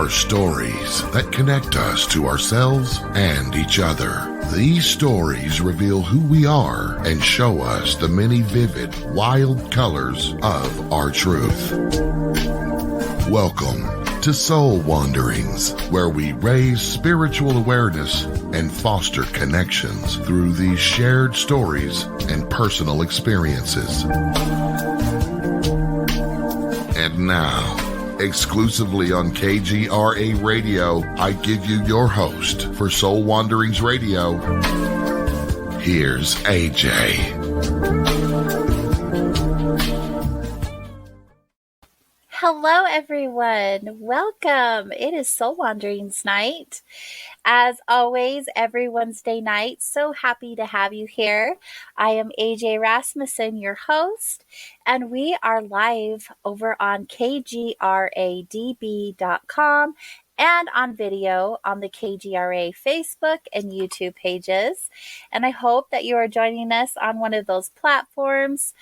are stories that connect us to ourselves and each other. These stories reveal who we are and show us the many vivid, wild colors of our truth. Welcome to Soul Wanderings, where we raise spiritual awareness and foster connections through these shared stories and personal experiences. And now, exclusively on KGRA Radio, I give you your host for Soul Wanderings Radio. Here's AJ. Hello, everyone. Welcome. It is Soul Wanderings night. As always, every Wednesday night, so happy to have you here. I am AJ Rasmussen, your host, and we are live over on kgradb.com and on video on the KGRA Facebook and YouTube pages. And I hope that you are joining us on one of those platforms.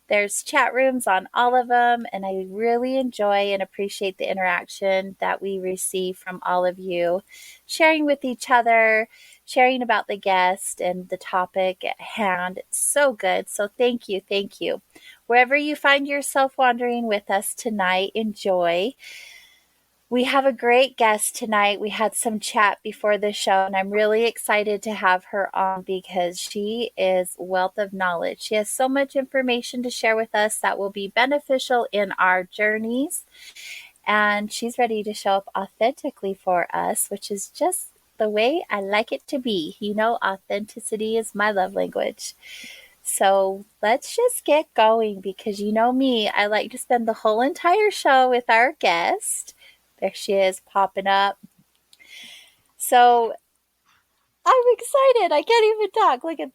There's chat rooms on all of them, and I really enjoy and appreciate the interaction that we receive from all of you, sharing with each other, sharing about the guest and the topic at hand. It's so good. So thank you. Thank you. Wherever you find yourself wandering with us tonight, enjoy. We have a great guest tonight. We had some chat before the show, and I'm really excited to have her on because she is a wealth of knowledge. She has so much information to share with us that will be beneficial in our journeys, and she's ready to show up authentically for us, which is just the way I like it to be. You know, authenticity is my love language. So let's just get going because you know me, I like to spend the whole entire show with our guest. There she is, popping up. So I'm excited. I can't even talk. Look at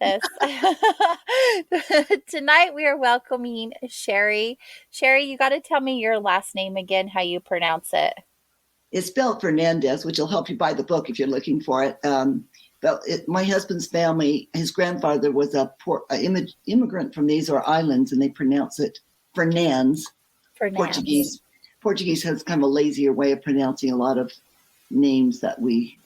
this. Tonight we are welcoming Sherry. Sherry, you got to tell me your last name again, how you pronounce it. It's spelled Fernandez, which will help you buy the book if you're looking for it. My husband's family, his grandfather was a immigrant from the Azores Islands, and they pronounce it Fernandez. Portuguese has kind of a lazier way of pronouncing a lot of names that we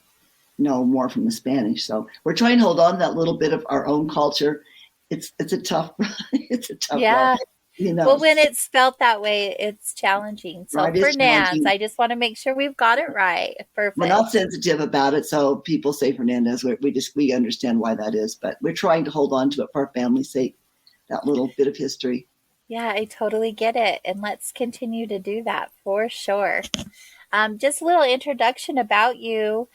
know more from the Spanish. So we're trying to hold on to that little bit of our own culture. It's a tough yeah. role, you know. Well, when it's spelled that way, it's challenging. So right, Fernandez, I just want to make sure we've got it right. Perfect. We're not sensitive about it, so people say Fernandez. We understand why that is, but we're trying to hold on to it for our family's sake. That little bit of history. Yeah, I totally get it. And let's continue to do that for sure. Just a little introduction about you.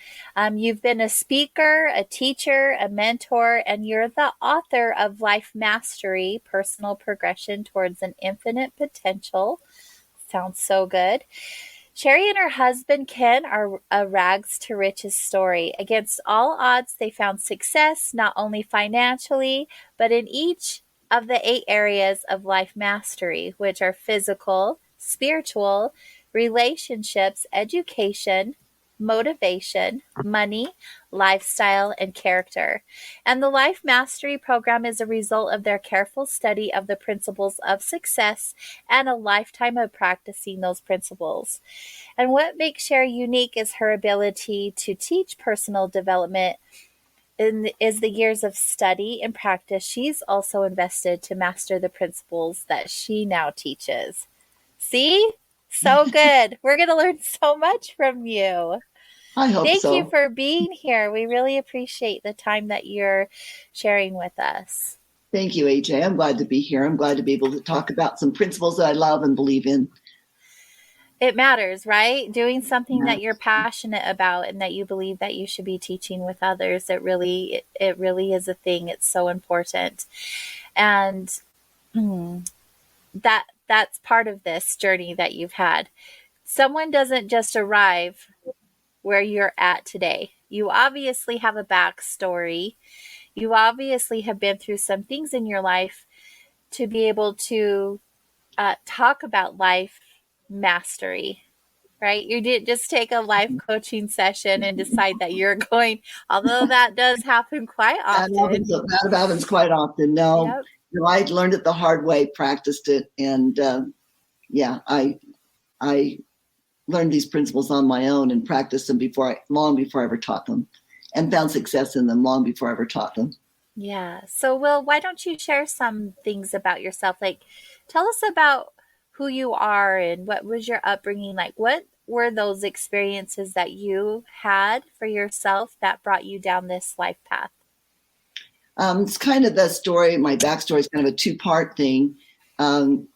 You've been a speaker, a teacher, a mentor, and you're the author of Life Mastery, Personal Progression Towards an Infinite Potential. Sounds so good. Sherry and her husband, Ken, are a rags to riches story. Against all odds, they found success, not only financially, but in each of the 8 areas of life mastery, which are physical, spiritual, relationships, education, motivation, money, lifestyle, and character. And the Life Mastery program is a result of their careful study of the principles of success and a lifetime of practicing those principles. And what makes Sherry unique is her ability to teach personal development is the years of study and practice she's also invested to master the principles that she now teaches. See? So good. We're going to learn so much from you. I hope so. Thank you for being here. We really appreciate the time that you're sharing with us. Thank you, AJ. I'm glad to be here. I'm glad to be able to talk about some principles that I love and believe in. It matters, right? Doing something that you're passionate about and that you believe that you should be teaching with others. It really is a thing. It's so important. And that's part of this journey that you've had. Someone doesn't just arrive where you're at today. You obviously have a backstory. You obviously have been through some things in your life to be able to talk about life mastery, right? You didn't just take a life coaching session and decide that you're going, although that does happen quite often. That happens quite often. No, Yep. no, I learned it the hard way, practiced it, and I learned these principles on my own and practiced them long before I ever taught them, and found success in them long before I ever taught them. Yeah. So, Will, why don't you share some things about yourself? Like, tell us about who you are and what was your upbringing like? What were those experiences that you had for yourself that brought you down this life path? It's kind of the story. My backstory is kind of a two-part thing. Um,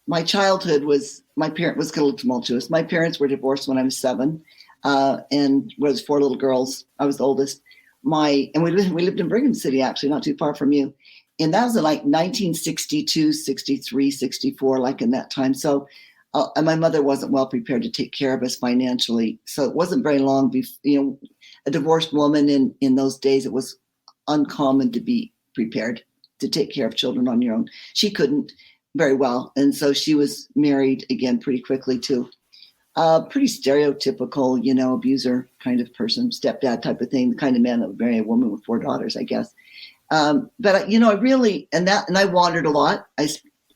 my childhood was my parent was a little tumultuous. My parents were divorced when I was 7, and was 4 little girls. I was the oldest. And we lived in Brigham City, actually, not too far from you. And that was in like 1962, 63, 64, like in that time. So, and my mother wasn't well prepared to take care of us financially. So it wasn't very long before, a divorced woman in those days, it was uncommon to be prepared to take care of children on your own. She couldn't very well. And so she was married again pretty quickly to a pretty stereotypical, abuser kind of person, stepdad type of thing, the kind of man that would marry a woman with 4 daughters, I guess. But I really, and I wandered a lot.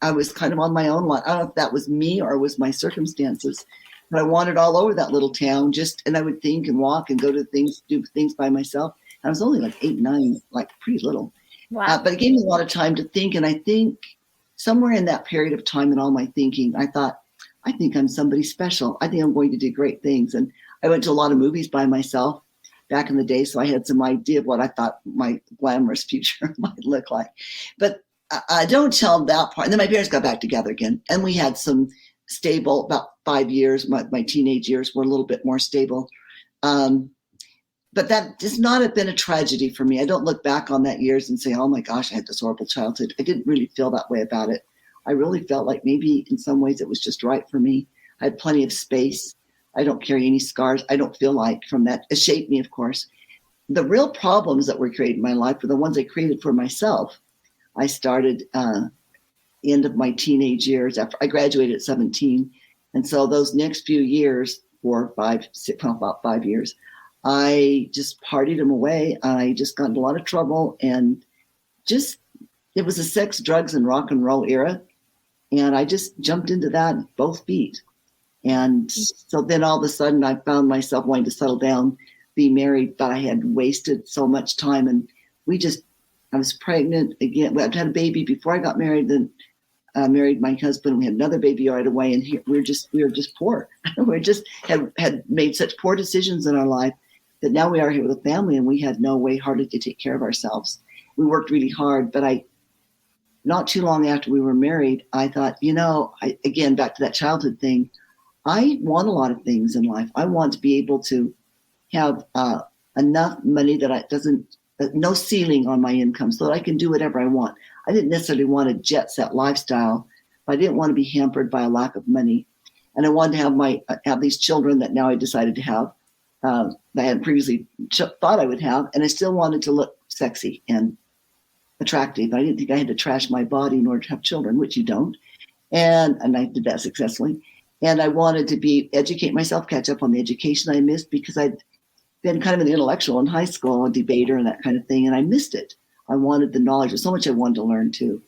I was kind of on my own lot. I don't know if that was me or was my circumstances, but I wandered all over that little town and I would think and walk and do things by myself. I was only like 8, 9, like pretty little. Wow. But it gave me a lot of time to think. And I think somewhere in that period of time in all my thinking, I thought, I think I'm somebody special. I think I'm going to do great things. And I went to a lot of movies by myself back in the day. So I had some idea of what I thought my glamorous future might look like. But I don't tell that part. And then my parents got back together again. And we had some stable, about 5 years. My teenage years were a little bit more stable. But that does not have been a tragedy for me. I don't look back on that years and say, oh my gosh, I had this horrible childhood. I didn't really feel that way about it. I really felt like maybe in some ways it was just right for me. I had plenty of space. I don't carry any scars. I don't feel like from that. It shaped me, of course. The real problems that were created in my life were the ones I created for myself. I started end of my teenage years after I graduated at 17. And so those next few years, 4, 5, 6, about 5 years, I just partied them away. I just got into a lot of trouble and it was a sex, drugs, and rock and roll era. And I just jumped into that both feet. And so then all of a sudden I found myself wanting to settle down, be married, but I had wasted so much time. And I was pregnant again. I had a baby before I got married, then married my husband. We had another baby right away. And we were just poor. We just had made such poor decisions in our life that now we are here with a family and we had no way hardly to take care of ourselves. We worked really hard, but not too long after we were married, I thought, again, back to that childhood thing, I want a lot of things in life. I want to be able to have enough money that no ceiling on my income so that I can do whatever I want. I didn't necessarily want a jet set lifestyle, but I didn't want to be hampered by a lack of money. And I wanted to have these children that now I decided to have, that I had previously thought I would have. And I still wanted to look sexy and attractive. I didn't think I had to trash my body in order to have children, which you don't. And I did that successfully. And I wanted to educate myself, catch up on the education I missed because I'd been kind of an intellectual in high school, a debater and that kind of thing. And I missed it. I wanted the knowledge. There's so much I wanted to learn too.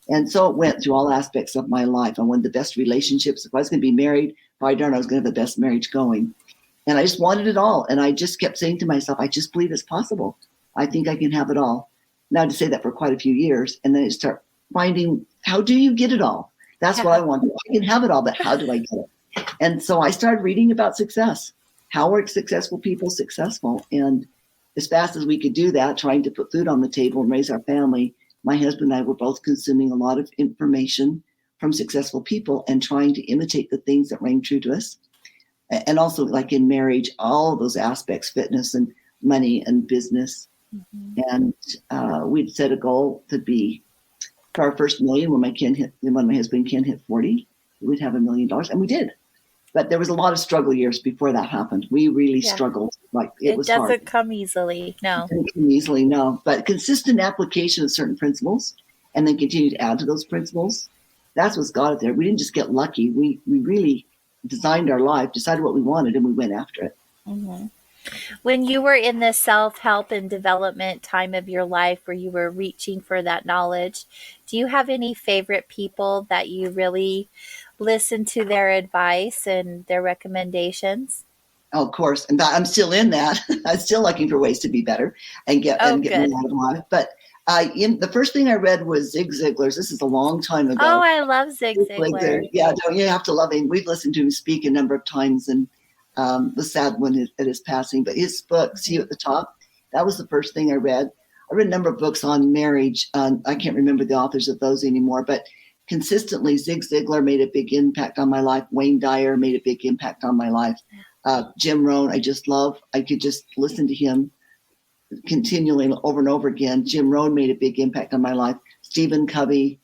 And so it went through all aspects of my life. I wanted the best relationships. If I was going to be married, by darn, I was going to have the best marriage going. And I just wanted it all. And I just kept saying to myself, I just believe it's possible. I think I can have it all. Now to say that for quite a few years. And then I start finding, how do you get it all? That's what I want. I can have it all, but how do I get it? And so I started reading about success. How are successful people successful? And as fast as we could do that, trying to put food on the table and raise our family, my husband and I were both consuming a lot of information from successful people and trying to imitate the things that rang true to us. And also, like in marriage, all of those aspects, fitness and money and business. Mm-hmm. And we'd set a goal to be for our first million when my husband Ken hit 40, we'd have $1 million, and we did. But there was a lot of struggle years before that happened. We really struggled. Like it was hard. It doesn't come easily. No. It doesn't come easily, no. But consistent application of certain principles and then continue to add to those principles. That's what's got it there. We didn't just get lucky. We really designed our life, decided what we wanted, and we went after it. Mm-hmm. When you were in the self-help and development time of your life where you were reaching for that knowledge, do you have any favorite people that you really listen to their advice and their recommendations? Oh, of course. And I'm still in that. I'm still looking for ways to be better and get Oh, more good. out of life. But the first thing I read was Zig Ziglar's. This is a long time Oh, ago. I love Zig Ziglar. Yeah, don't you have to love him? We've listened to him speak a number of times, and was sad when at his passing. But his book, "See You at the Top," that was the first thing I read. I read a number of books on marriage. I can't remember the authors of those anymore, but consistently, Zig Ziglar made a big impact on my life. Wayne Dyer made a big impact on my life. Jim Rohn, I just love. I could just listen to him continually over and over again. Jim Rohn made a big impact on my life. Stephen Covey,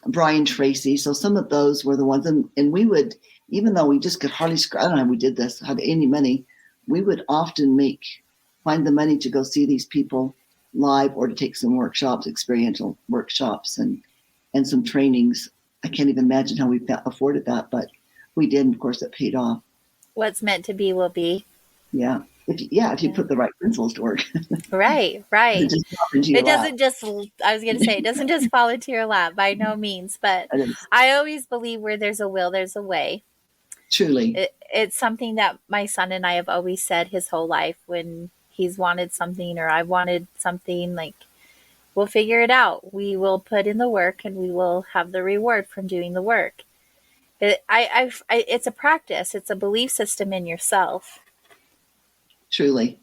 Brian Tracy. So some of those were the ones. And we would, even though we just could hardly, I don't know how we did this, had any money, we would often find the money to go see these people live or to take some workshops, experiential workshops and some trainings. I can't even imagine how we afforded that, but we did. And of course, it paid off. What's meant to be will be. Yeah. If you put the right principles to work. Right. It doesn't just, I was going to say, it doesn't just fall into your lap by no means, but I always believe where there's a will, there's a way. Truly. It's something that my son and I have always said his whole life when he's wanted something or I wanted something, like, we'll figure it out. We will put in the work and we will have the reward from doing the work. It's a practice. It's a belief system in yourself. Truly.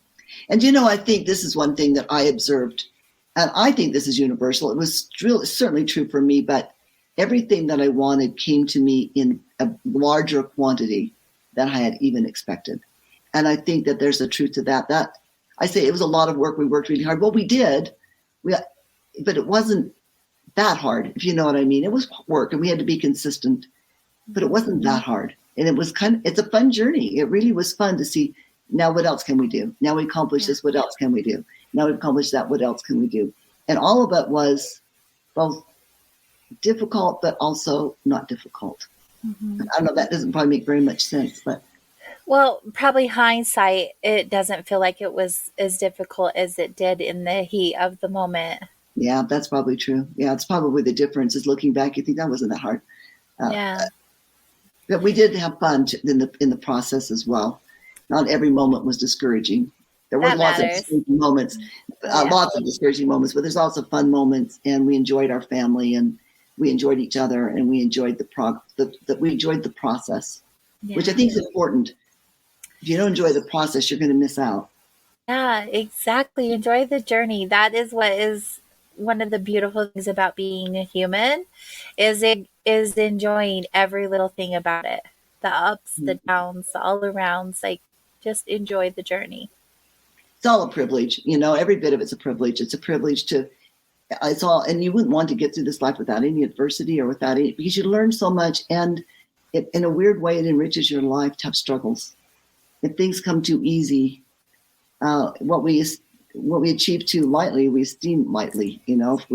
And, I think this is one thing that I observed, and I think this is universal. It was certainly true for me, but everything that I wanted came to me in a larger quantity than I had even expected. And I think that there's a truth to that. That I say it was a lot of work. We worked really hard. Well, we did, but it wasn't that hard, if you know what I mean. It was work, and we had to be consistent, but it wasn't that hard. And it was it's a fun journey. It really was fun to see. Now, what else can we do? Now we accomplished this. What else can we do? Now we've accomplished that. What else can we do? And all of it was both difficult, but also not difficult. Mm-hmm. I don't know. That doesn't probably make very much sense, but. Well, probably hindsight, it doesn't feel like it was as difficult as it did in the heat of the moment. Yeah, that's probably true. Yeah, it's probably the difference is looking back, you think that wasn't that hard. But we did have fun in the process as well. Not every moment was discouraging. There were lots of discouraging moments, but there's also fun moments, and we enjoyed our family, and we enjoyed each other, and we enjoyed we enjoyed the process, which I think is important. If you don't enjoy the process, you're going to miss out. Yeah, exactly. Enjoy the journey. That is what is one of the beautiful things about being a human, is enjoying every little thing about it. The ups, the downs, the all arounds, like, just enjoy the journey. It's all a privilege, every bit of it's a privilege. It's a privilege and you wouldn't want to get through this life without any adversity or without any, because you learn so much, and in a weird way, it enriches your life to have struggles. If things come too easy, what we achieve too lightly, we esteem lightly. If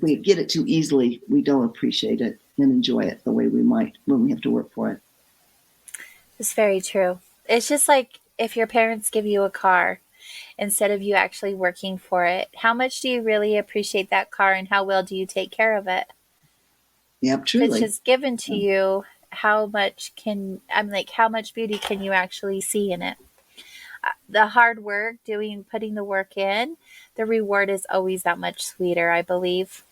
we get it too easily, we don't appreciate it and enjoy it the way we might when we have to work for it. It's very true. It's just like if your parents give you a car instead of you actually working for it, how much do you really appreciate that car, and how well do you take care of it? Yeah, truly. If it's just given to you, how much beauty can you actually see in it? The hard work, putting the work in, the reward is always that much sweeter, I believe.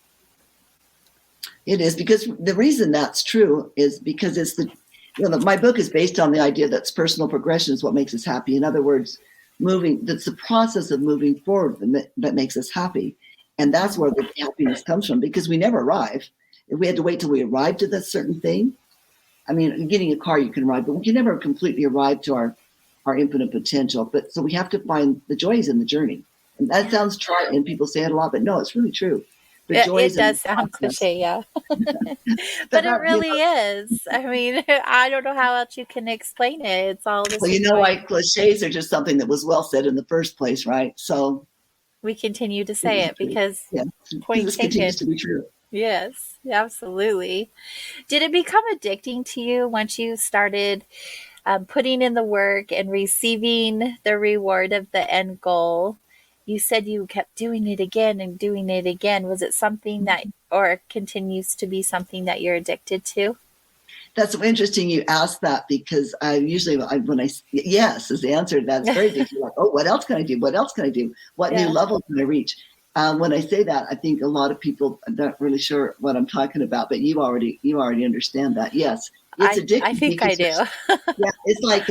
It is, because the reason that's true is because it's my book is based on the idea that personal progression is what makes us happy. In other words, that's the process of moving forward that makes us happy. And that's where the happiness comes from, because we never arrive. If we had to wait till we arrive to that certain thing, I mean, getting a car, you can arrive, but we can never completely arrive to our infinite potential. But so we have to find the joys in the journey. And that sounds trite, and people say it a lot, but no, it's really true. It does sound cliche, yeah. But it really is. I mean, I don't know how else you can explain it. It's all this. Well, why cliches are just something that was well said in the first place, right? So we continue to say it because point taken. Continues to be true. Yes, absolutely. Did it become addicting to you once you started putting in the work and receiving the reward of the end goal? you said you kept doing it again and doing it again. Was it something that, or continues to be something that you're addicted to? That's so interesting you asked that, because I usually, yes, is the answer. That's very big. You're like, oh, what else can I do? What else can I do? What new level can I reach? When I say that, I think a lot of people are not really sure what I'm talking about, but you already understand that. Yes, it's addictive. I think I do. Yeah, it's like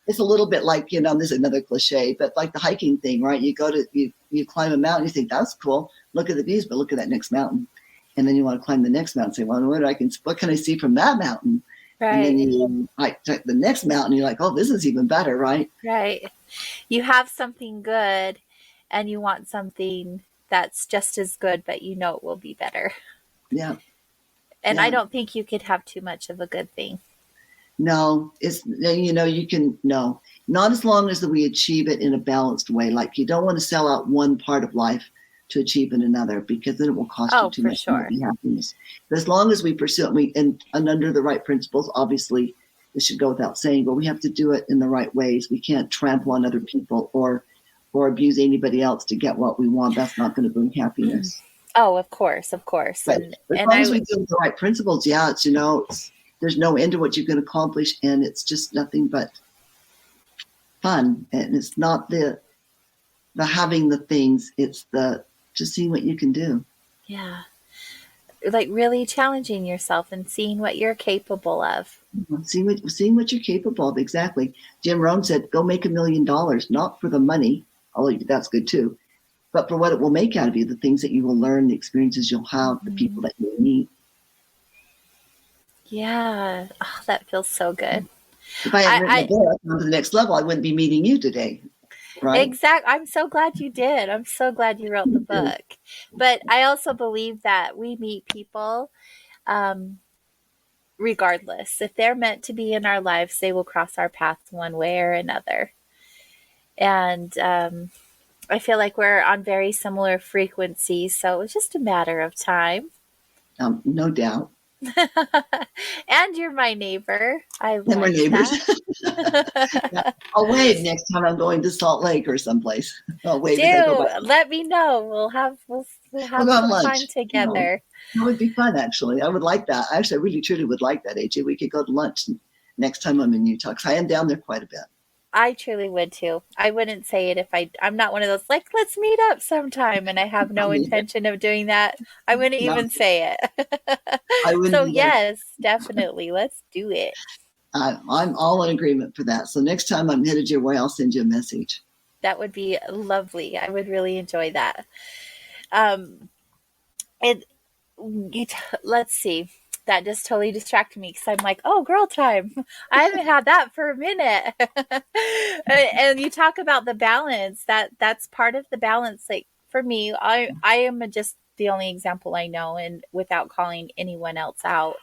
it's a little bit like, this is another cliche, but like the hiking thing, right? You go to you climb a mountain, you think that's cool. Look at the views, but look at that next mountain. And then you want to climb the next mountain. Say, well, what can I see from that mountain? Right. And then you check the next mountain. You're like, oh, this is even better, right? Right. You have something good, and you want something that's just as good, but it will be better. Yeah. And I don't think you could have too much of a good thing. No, not as long as we achieve it in a balanced way. Like, you don't want to sell out one part of life to achieve in another, because then it will cost you too much happiness. But as long as we pursue it, and under the right principles, obviously, this should go without saying, but we have to do it in the right ways. We can't trample on other people or abuse anybody else to get what we want. That's not going to bring happiness. Oh, of course. But as long as we do the right principles, there's no end to what you can accomplish, and it's just nothing but fun. And it's not the having the things, it's the just seeing what you can do. Yeah. Like really challenging yourself and seeing what you're capable of. Seeing what you're capable of, exactly. Jim Rohn said, go make $1 million, not for the money, although that's good too, but for what it will make out of you, the things that you will learn, the experiences you'll have, the people that you'll meet. Yeah. Oh, that feels so good. If I hadn't written the book on to the next level, I wouldn't be meeting you today. Right? Exactly. I'm so glad you did. I'm so glad you wrote the book. But I also believe that we meet people regardless. If they're meant to be in our lives, they will cross our paths one way or another. And I feel like we're on very similar frequencies, so it's just a matter of time. No doubt. And you're my neighbor. And we're neighbors. Yeah. I'll wave next time I'm going to Salt Lake or someplace. I'll wave. Let me know. We'll have some time together. That would be fun, actually. I would like that. Actually, I really truly would like that, AJ. We could go to lunch next time I'm in Utah, because I am down there quite a bit. I truly would too. I wouldn't say it if I'm not one of those, like, let's meet up sometime, and I have no intention of doing that. I wouldn't even say it. So yes, definitely. Let's do it. I'm all in agreement for that. So next time I'm headed your way, I'll send you a message. That would be lovely. I would really enjoy that. Let's see. That just totally distracted me, because I'm like, oh, girl time. I haven't had that for a minute. And you talk about the balance. That's part of the balance. Like, for me, I am just the only example I know, and without calling anyone else out.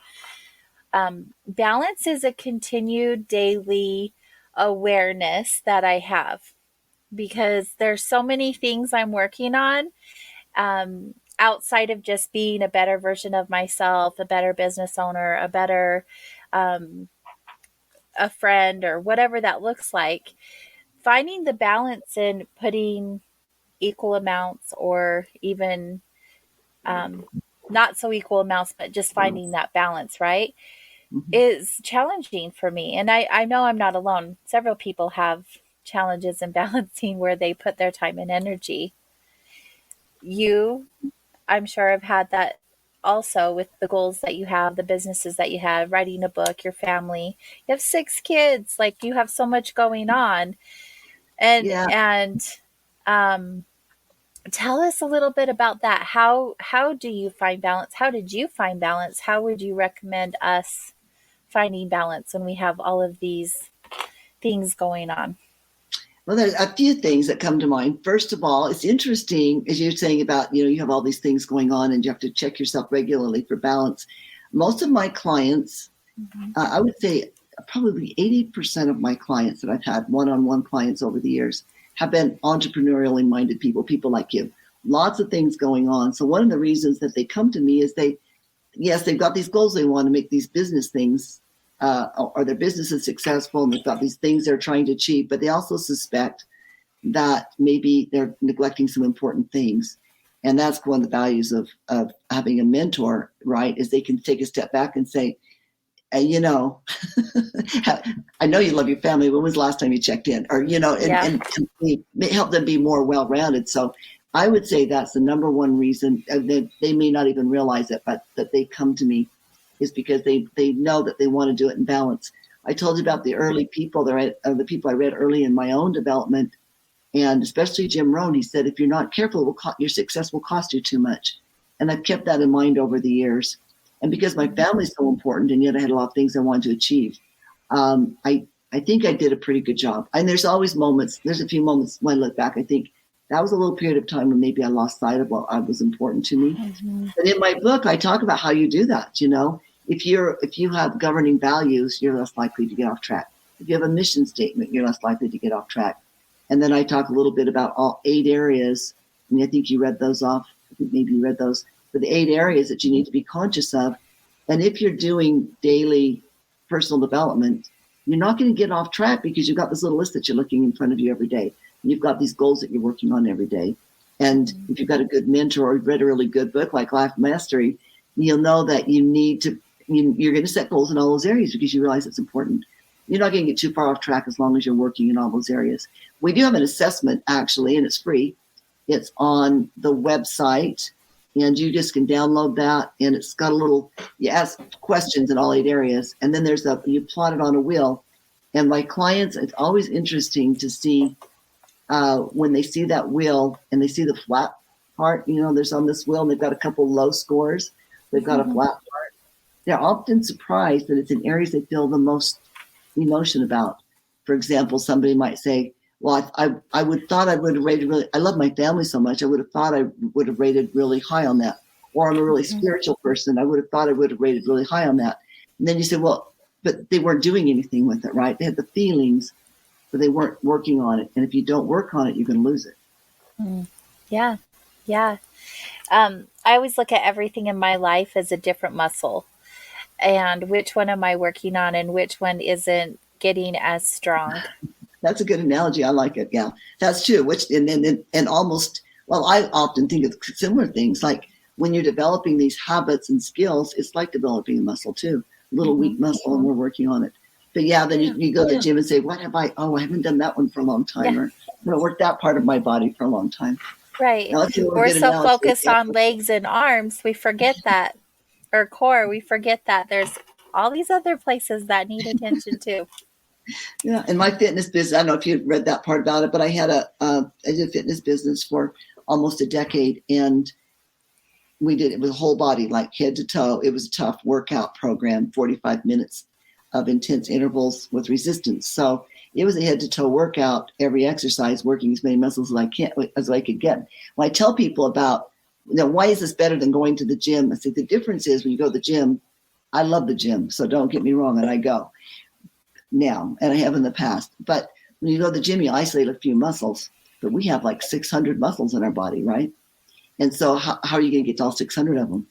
Balance is a continued daily awareness that I have, because there's so many things I'm working on. Outside of just being a better version of myself, a better business owner, a better a friend, or whatever that looks like, finding the balance in putting equal amounts, or even not so equal amounts, but just finding that balance, right, is challenging for me. And I know I'm not alone. Several people have challenges in balancing where they put their time and energy. You, I'm sure, have had that also with the goals that you have, the businesses that you have, writing a book, your family. You have 6 kids. Like, you have so much going on. And tell us a little bit about that. How do you find balance? How did you find balance? How would you recommend us finding balance when we have all of these things going on? Well, there's a few things that come to mind. First of all, it's interesting, as you're saying about, you have all these things going on and you have to check yourself regularly for balance. Most of my clients, I would say probably 80% of my clients that I've had, one-on-one clients over the years, have been entrepreneurially minded people like you. Lots of things going on. So one of the reasons that they come to me is they've got these goals. They want to make these business things, or their business is successful, and they've got these things they're trying to achieve, but they also suspect that maybe they're neglecting some important things. And that's one of the values of having a mentor, right? Is they can take a step back and say, you know, I know you love your family. When was the last time you checked in? Or, you know, and help them be more well-rounded. So I would say that's the number one reason that they may not even realize it, but that they come to me is because they know that they want to do it in balance. I told you about the early people, the people I read early in my own development, and especially Jim Rohn. He said, if you're not careful, your success will cost you too much. And I've kept that in mind over the years. And because my family's so important, and yet I had a lot of things I wanted to achieve, I think I did a pretty good job. And there's always moments, there's a few moments when I look back, I think that was a little period of time when maybe I lost sight of what was important to me. Mm-hmm. But in my book, I talk about how you do that. You know, if you have governing values, you're less likely to get off track. If you have a mission statement, you're less likely to get off track. And then I talk a little bit about all 8 areas. And I think you read those off. I think maybe you read those. For the 8 areas that you need to be conscious of. And if you're doing daily personal development, you're not going to get off track because you've got this little list that you're looking in front of you every day. You've got these goals that you're working on every day. And if you've got a good mentor or you've read a really good book like Life Mastery, you'll know that you're going to set goals in all those areas because you realize it's important. You're not going to get too far off track as long as you're working in all those areas. We do have an assessment, actually, and it's free. It's on the website, and you just can download that, and it's got you ask questions in all 8 areas, and then you plot it on a wheel. And my clients, it's always interesting to see when they see that wheel and they see the flat part, you know, there's on this wheel, and they've got a couple low scores. They've got a flat part. They're often surprised that it's in areas they feel the most emotion about. For example, somebody might say, well, I would thought I would have rated really, I love my family so much, I would have thought I would have rated really high on that. Or I'm a really spiritual person, I would have thought I would have rated really high on that. And then you say, well, but they weren't doing anything with it, right? They had the feelings, but they weren't working on it. And if you don't work on it, you're going to lose it. Yeah. I always look at everything in my life as a different muscle. And which one am I working on and which one isn't getting as strong? That's a good analogy. I like it. Yeah, that's true. And almost, well, I often think of similar things. Like when you're developing these habits and skills, it's like developing a muscle too, a little weak muscle, and we're working on it. But yeah, then you go to the gym and say, what have I haven't done that one for a long time, or I haven't worked that part of my body for a long time. Right. We're so focused on legs and arms, we forget that, or core, we forget that there's all these other places that need attention too. Yeah, in my fitness business, I don't know if you read that part about it, but I had I did a fitness business for almost a decade, and it was a whole body, like head to toe. It was a tough workout program, 45 minutes of intense intervals with resistance. So it was a head to toe workout, every exercise working as many muscles as I could get. When I tell people about, why is this better than going to the gym? I say the difference is when you go to the gym, I love the gym, so don't get me wrong, and I go now, and I have in the past. But when you go to the gym, you isolate a few muscles, but we have like 600 muscles in our body, right? And so how are you going to get to all 600 of them?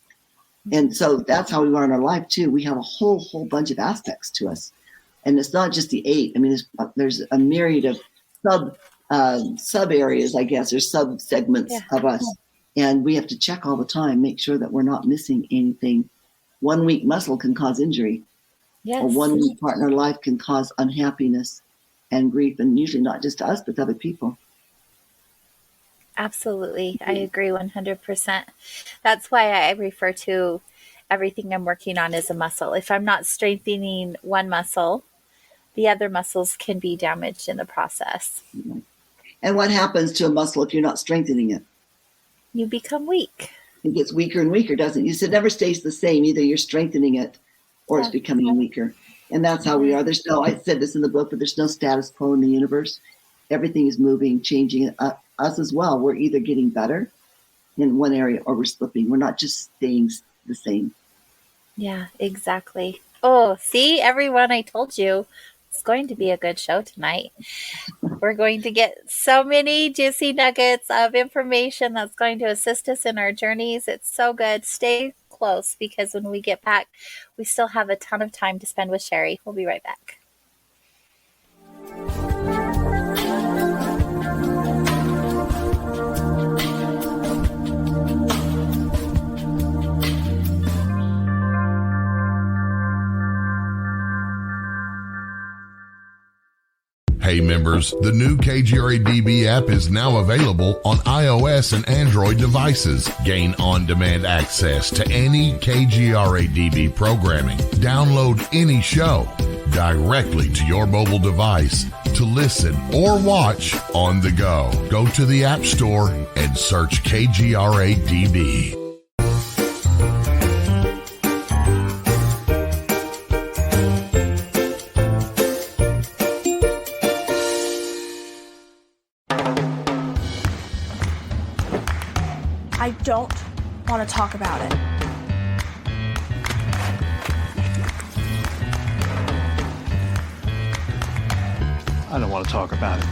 And so that's how we are in our life too. We have a whole bunch of aspects to us, and it's not just the 8. I mean, there's a myriad of sub areas, I guess, or sub segments of us, and we have to check all the time, make sure that we're not missing anything. One weak muscle can cause injury. Yes. Or one weak part in our life can cause unhappiness and grief, and usually not just to us, but to other people. Absolutely. I agree 100%. That's why I refer to everything I'm working on as a muscle. If I'm not strengthening one muscle, the other muscles can be damaged in the process. And what happens to a muscle if you're not strengthening it? You become weak. It gets weaker and weaker, doesn't it? It never stays the same. Either you're strengthening it or it's becoming weaker. And that's how we are. I said this in the book, but there's no status quo in the universe. Everything is moving, changing. Us as well. We're either getting better in one area or we're slipping. We're not just staying the same. Yeah, exactly. Oh, see, everyone, I told you it's going to be a good show tonight. We're going to get so many juicy nuggets of information that's going to assist us in our journeys. It's so good. Stay close, because when we get back, we still have a ton of time to spend with Sherry. We'll be right back. members, the new KGRA DB app is now available on iOS and Android devices. Gain on-demand access to any KGRA DB programming. Download any show directly to your mobile device to listen or watch on the go. Go to the App Store and search KGRA DB. I don't want to talk about it. I don't want to talk about it.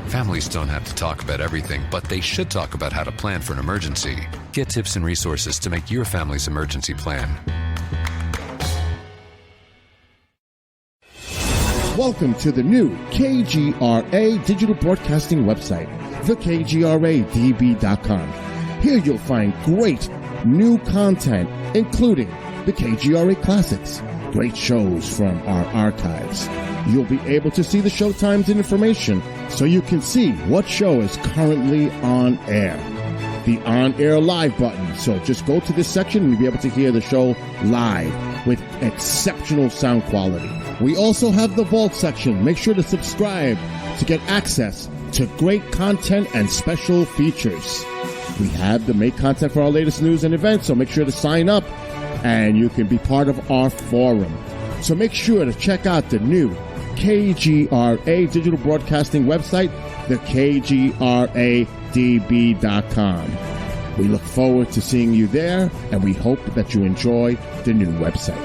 Families don't have to talk about everything, but they should talk about how to plan for an emergency. Get tips and resources to make your family's emergency plan. Welcome to the new KGRA digital broadcasting website, thekgradb.com. Here you'll find great new content, including the KGRA Classics, great shows from our archives. You'll be able to see the show times and information so you can see what show is currently on air. The on-air live button, so just go to this section and you'll be able to hear the show live with exceptional sound quality. We also have the Vault section. Make sure to subscribe to get access to great content and special features. We have the make content for our latest news and events, so make sure to sign up and you can be part of our forum. So make sure to check out the new KGRA digital broadcasting website, thekgradb.com. We look forward to seeing you there, and we hope that you enjoy the new website.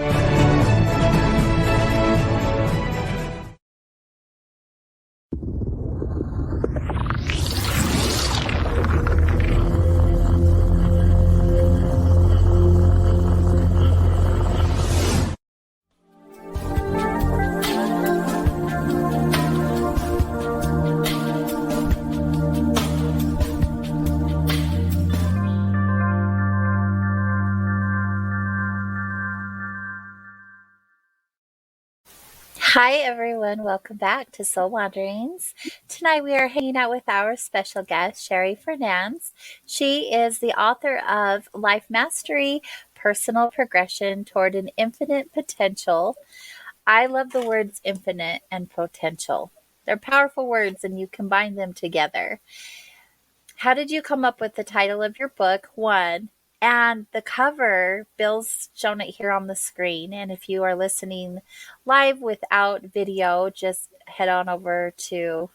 Hi everyone, welcome back to Soul Wanderings. Tonight we are hanging out with our special guest, Sherry Fernandez. She is the author of Life Mastery, Personal Progression Toward an Infinite Potential. I love the words infinite and potential. They're powerful words and you combine them together. How did you come up with the title of your book? One. And the cover, Bill's shown it here on the screen. And if you are listening live without video, just head on over to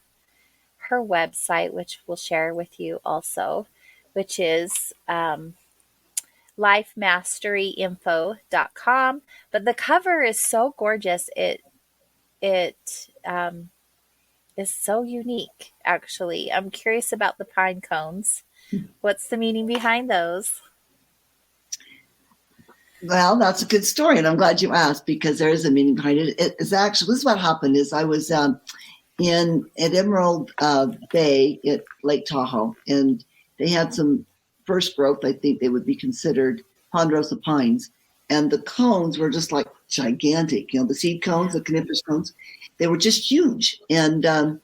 her website, which we'll share with you also, which is lifemasteryinfo.com. But the cover is so gorgeous. It is so unique, actually. I'm curious about the pine cones. What's the meaning behind those? Well, that's a good story, and I'm glad you asked because there is a meaning behind it. It's actually, this is what happened is I was at Emerald Bay at Lake Tahoe, and they had some first growth. I think they would be considered ponderosa pines, and the cones were just like gigantic. You know, the seed cones, the coniferous cones, they were just huge. And I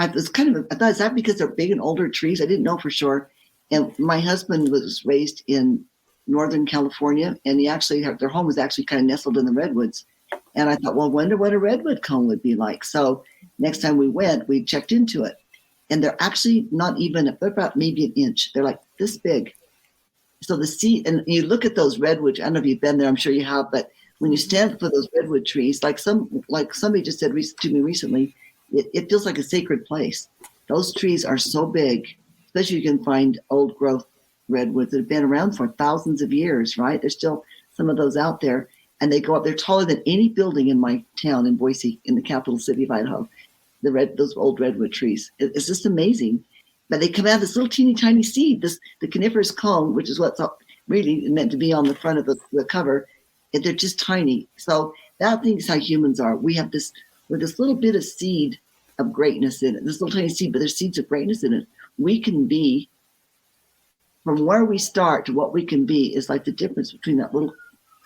thought, is that because they're big and older trees? I didn't know for sure. And my husband was raised in Northern California, and their home was actually kind of nestled in the redwoods. And I thought, well, I wonder what a redwood cone would be like. So next time we went, we checked into it, and they're actually they're about maybe an inch. They're like this big. So the seed, and you look at those redwoods. I don't know if you've been there. I'm sure you have, but when you stand for those redwood trees, like somebody just said to me recently, it feels like a sacred place. Those trees are so big, especially you can find old growth redwoods that have been around for thousands of years, right? There's still some of those out there, and they go up. They're taller than any building in my town in Boise, in the capital city of Idaho. Those old redwood trees. It's just amazing. But they come out of this little teeny tiny seed. The coniferous cone, which is what's really meant to be on the front of the cover, they're just tiny. So that thing is how humans are. We have this little bit of seed of greatness in it. This little tiny seed, but there's seeds of greatness in it. We can be. From where we start to what we can be is like the difference between that little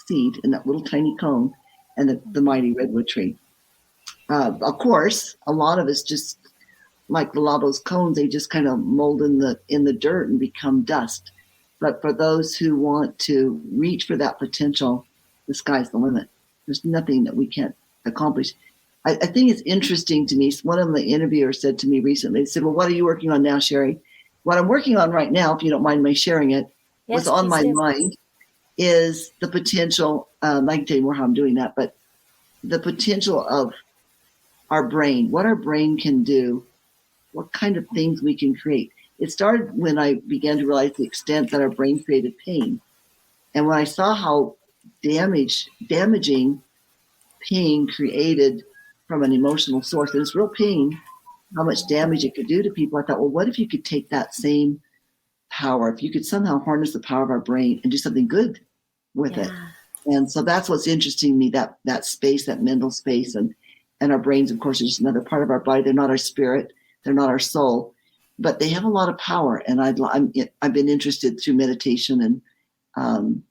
seed in that little tiny cone and the mighty redwood tree. Of course, a lot of it's just like a lot of those cones, they just kind of mold in the dirt and become dust. But for those who want to reach for that potential, the sky's the limit. There's nothing that we can't accomplish. I think it's interesting to me. One of the interviewers said to me recently, they said, well, what are you working on now, Sherry? What I'm working on right now, if you don't mind my sharing it, what's on my mind is the potential, I can tell you more how I'm doing that, but the potential of our brain, what our brain can do, what kind of things we can create. It started when I began to realize the extent that our brain created pain. And when I saw how damaging pain created from an emotional source, and it's real pain, how much damage it could do to people, I thought, well, what if you could take that same power, if you could somehow harness the power of our brain and do something good with it. And so that's what's interesting to me, that space, that mental space, and our brains, of course, are just another part of our body. They're not our spirit. They're not our soul, but they have a lot of power. And I've been interested through meditation and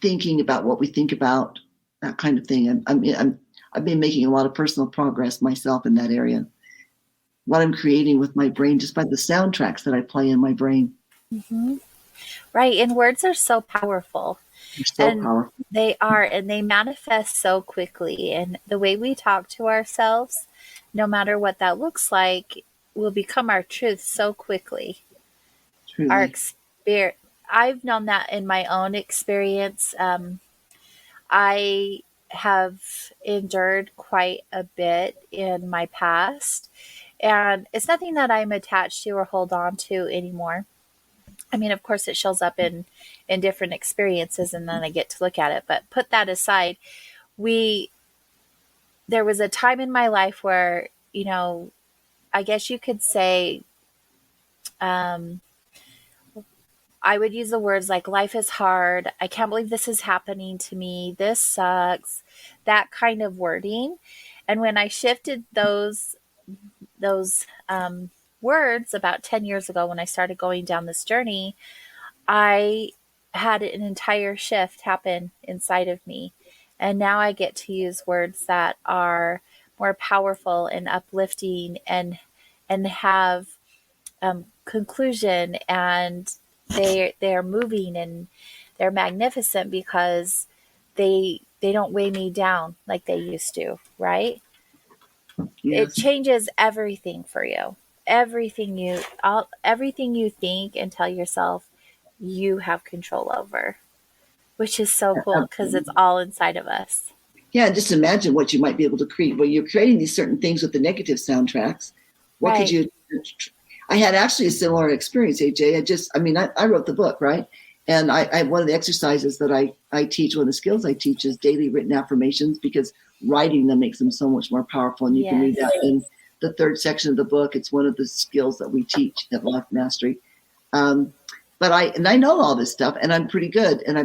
thinking about what we think about, that kind of thing. I've been making a lot of personal progress myself in that area. What I'm creating with my brain, just by the soundtracks that I play in my brain. Mm-hmm. Right. And words are so powerful. They're so powerful. They are, and they manifest so quickly. And the way we talk to ourselves, no matter what that looks like, will become our truth so quickly. Truly. Our experience. I've known that in my own experience. I have endured quite a bit in my past, and it's nothing that I'm attached to or hold on to anymore. I mean, of course, it shows up in different experiences, and then I get to look at it. But put that aside, there was a time in my life where, I guess you could say, I would use the words like, life is hard. I can't believe this is happening to me. This sucks. That kind of wording. And when I shifted those words about 10 years ago, when I started going down this journey, I had an entire shift happen inside of me. And now I get to use words that are more powerful and uplifting and have conclusion, and they're moving and they're magnificent because they don't weigh me down like they used to, right? Yes. It changes everything for you. Everything you think and tell yourself you have control over, which is so cool because it's all inside of us. Yeah, just imagine what you might be able to create. Well, you're creating these certain things with the negative soundtracks. What could you? I had actually a similar experience, AJ. I wrote the book, right? And I one of the exercises that I teach, one of the skills I teach is daily written affirmations, because writing them makes them so much more powerful. And you can read that in the third section of the book. It's one of the skills that we teach at Life Mastery. But I know all this stuff, and I'm pretty good, and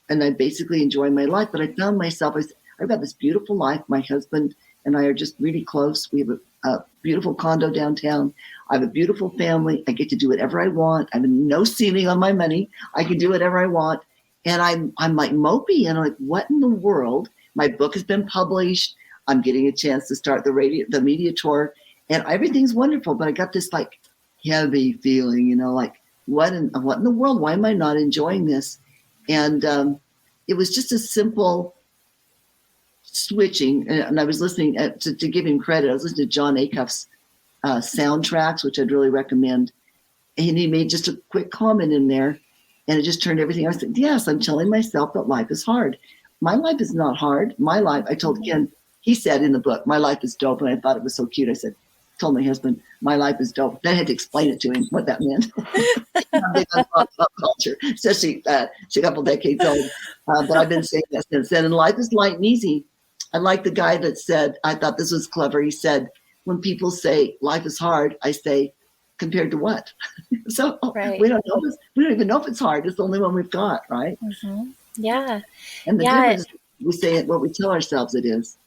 I basically enjoy my life. But I found myself, I've got this beautiful life. My husband and I are just really close. We have a beautiful condo downtown. I have a beautiful family. I get to do whatever I want. I have no ceiling on my money. I can do whatever I want. And I'm like mopey, and I'm like, what in the world? My book has been published. I'm getting a chance to start the media tour, and everything's wonderful. But I got this like heavy feeling, like, what in the world? Why am I not enjoying this? And it was just a simple switching. And I was listening to give him credit. I was listening to John Acuff's soundtracks, which I'd really recommend. And he made just a quick comment in there, and it just turned everything. I said, yes, I'm telling myself that life is hard. My life is not hard. My life, I told Ken, he said in the book, my life is dope. And I thought it was so cute. I told my husband, my life is dope. Then I had to explain it to him, what that meant. I'm big on pop culture, especially she's a couple decades old. But I've been saying that since then. And life is light and easy. I like the guy that said, I thought this was clever. He said, when people say life is hard, I say, compared to what? So right. we don't even know if it's hard. It's the only one we've got, right? Mm-hmm. Yeah. And the difference is we say it what we tell ourselves it is.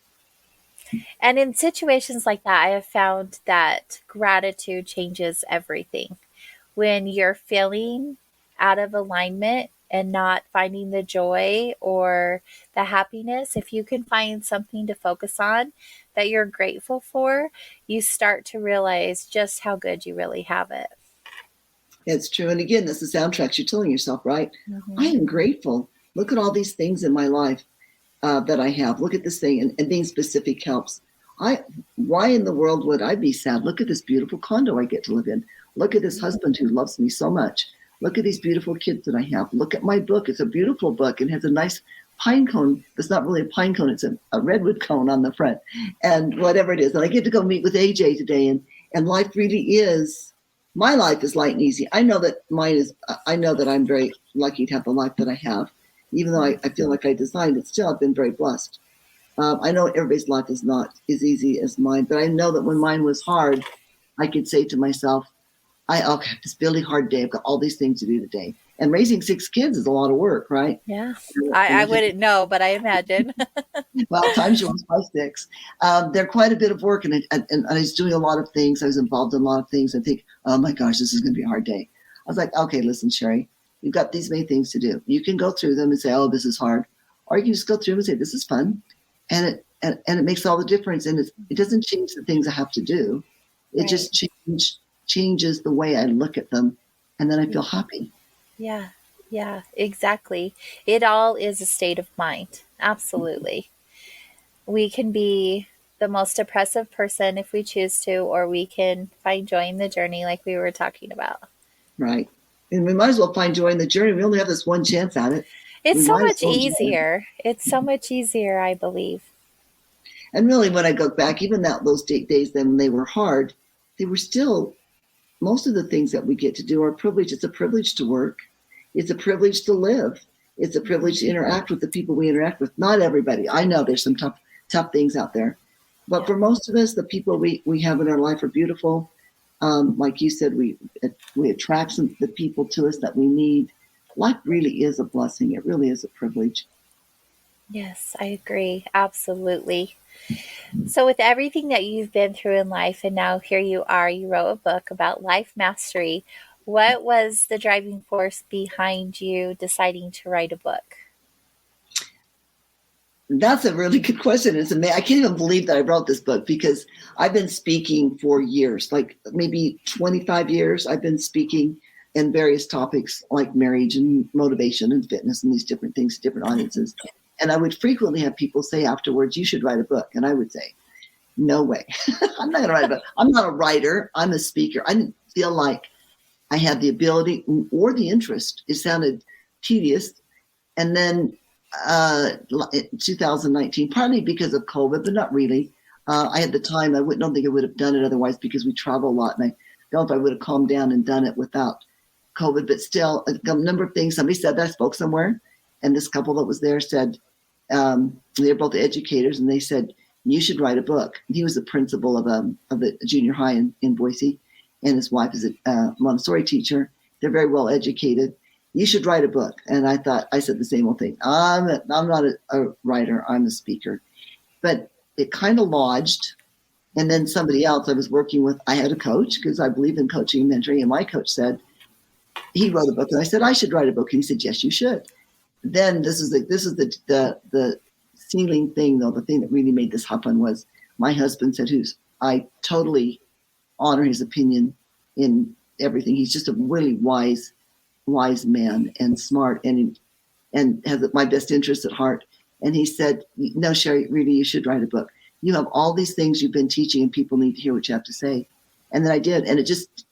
And in situations like that, I have found that gratitude changes everything. When you're feeling out of alignment, and not finding the joy or the happiness, if you can find something to focus on that you're grateful for, you start to realize just how good you really have it. It's true. And again, that's the soundtracks you're telling yourself, right? Mm-hmm. I am grateful. Look at all these things in my life that I have. Look at this thing, and being specific helps. Why in the world would I be sad? Look at this beautiful condo I get to live in. Look at this husband who loves me so much. Look at these beautiful kids that I have. Look at my book. It's a beautiful book and has a nice pine cone. It's not really a pine cone. It's a redwood cone on the front, and whatever it is. And I get to go meet with AJ today, and life really is. My life is light and easy. I know that mine is. I know that I'm very lucky to have the life that I have, even though I feel like I designed it. Still, I've been very blessed. I know everybody's life is not as easy as mine, but I know that when mine was hard, I could say to myself, I'll have this really hard day. I've got all these things to do today. And raising 6 kids is a lot of work, right? Yeah. I wouldn't know, but I imagine. Well, times yours by 6. They're quite a bit of work, and I was doing a lot of things. I was involved in a lot of things. I think, oh my gosh, this is going to be a hard day. I was like, okay, listen, Sherry, you've got these many things to do. You can go through them and say, oh, this is hard. Or you can just go through them and say, this is fun. And it makes all the difference. And it doesn't change the things I have to do. It just changes the way I look at them. And then I feel happy. Yeah, exactly. It all is a state of mind. Absolutely. We can be the most depressive person if we choose to, or we can find joy in the journey like we were talking about. Right. And we might as well find joy in the journey. We only have this one chance at it. It's so much easier. It's so much easier, I believe. And really, when I go back, even those days then when they were hard, they were still, most of the things that we get to do are privilege. It's a privilege to work. It's a privilege to live. It's a privilege to interact with the people we interact with. Not everybody. I know there's some tough things out there. But for most of us, the people we have in our life are beautiful. Like you said, we attract the people to us that we need. Life really is a blessing. It really is a privilege. Yes, I agree. Absolutely. So with everything that you've been through in life, and now here you are, you wrote a book about life mastery. What was the driving force behind you deciding to write a book? That's a really good question. It's amazing. I can't even believe that I wrote this book because I've been speaking for years, like maybe 25 years. I've been speaking in various topics like marriage and motivation and fitness and these different things, different audiences. And I would frequently have people say afterwards, you should write a book. And I would say, no way. I'm not going to write a book. I'm not a writer. I'm a speaker. I didn't feel like I had the ability or the interest. It sounded tedious. And then in 2019, partly because of COVID, but not really. I had the time. I don't think I would have done it otherwise because we travel a lot. And I don't know if I would have calmed down and done it without COVID. But still, a number of things. Somebody said that I spoke somewhere. And this couple that was there said, they're both educators. And they said, you should write a book. He was the principal of a junior high in Boise. And his wife is a Montessori teacher. They're very well educated. You should write a book. And I said the same old thing. I'm not a writer. I'm a speaker. But it kind of lodged. And then somebody else I was working with, I had a coach because I believe in coaching and mentoring. And my coach said, he wrote a book. And I said, I should write a book. And he said, yes, you should. Then this is the ceiling thing, though. The thing that really made this happen was my husband said, I totally honor his opinion in everything. He's just a really wise man and smart and has my best interest at heart. And he said, no, Sherry, really, you should write a book. You have all these things you've been teaching and people need to hear what you have to say. And then I did. And it just,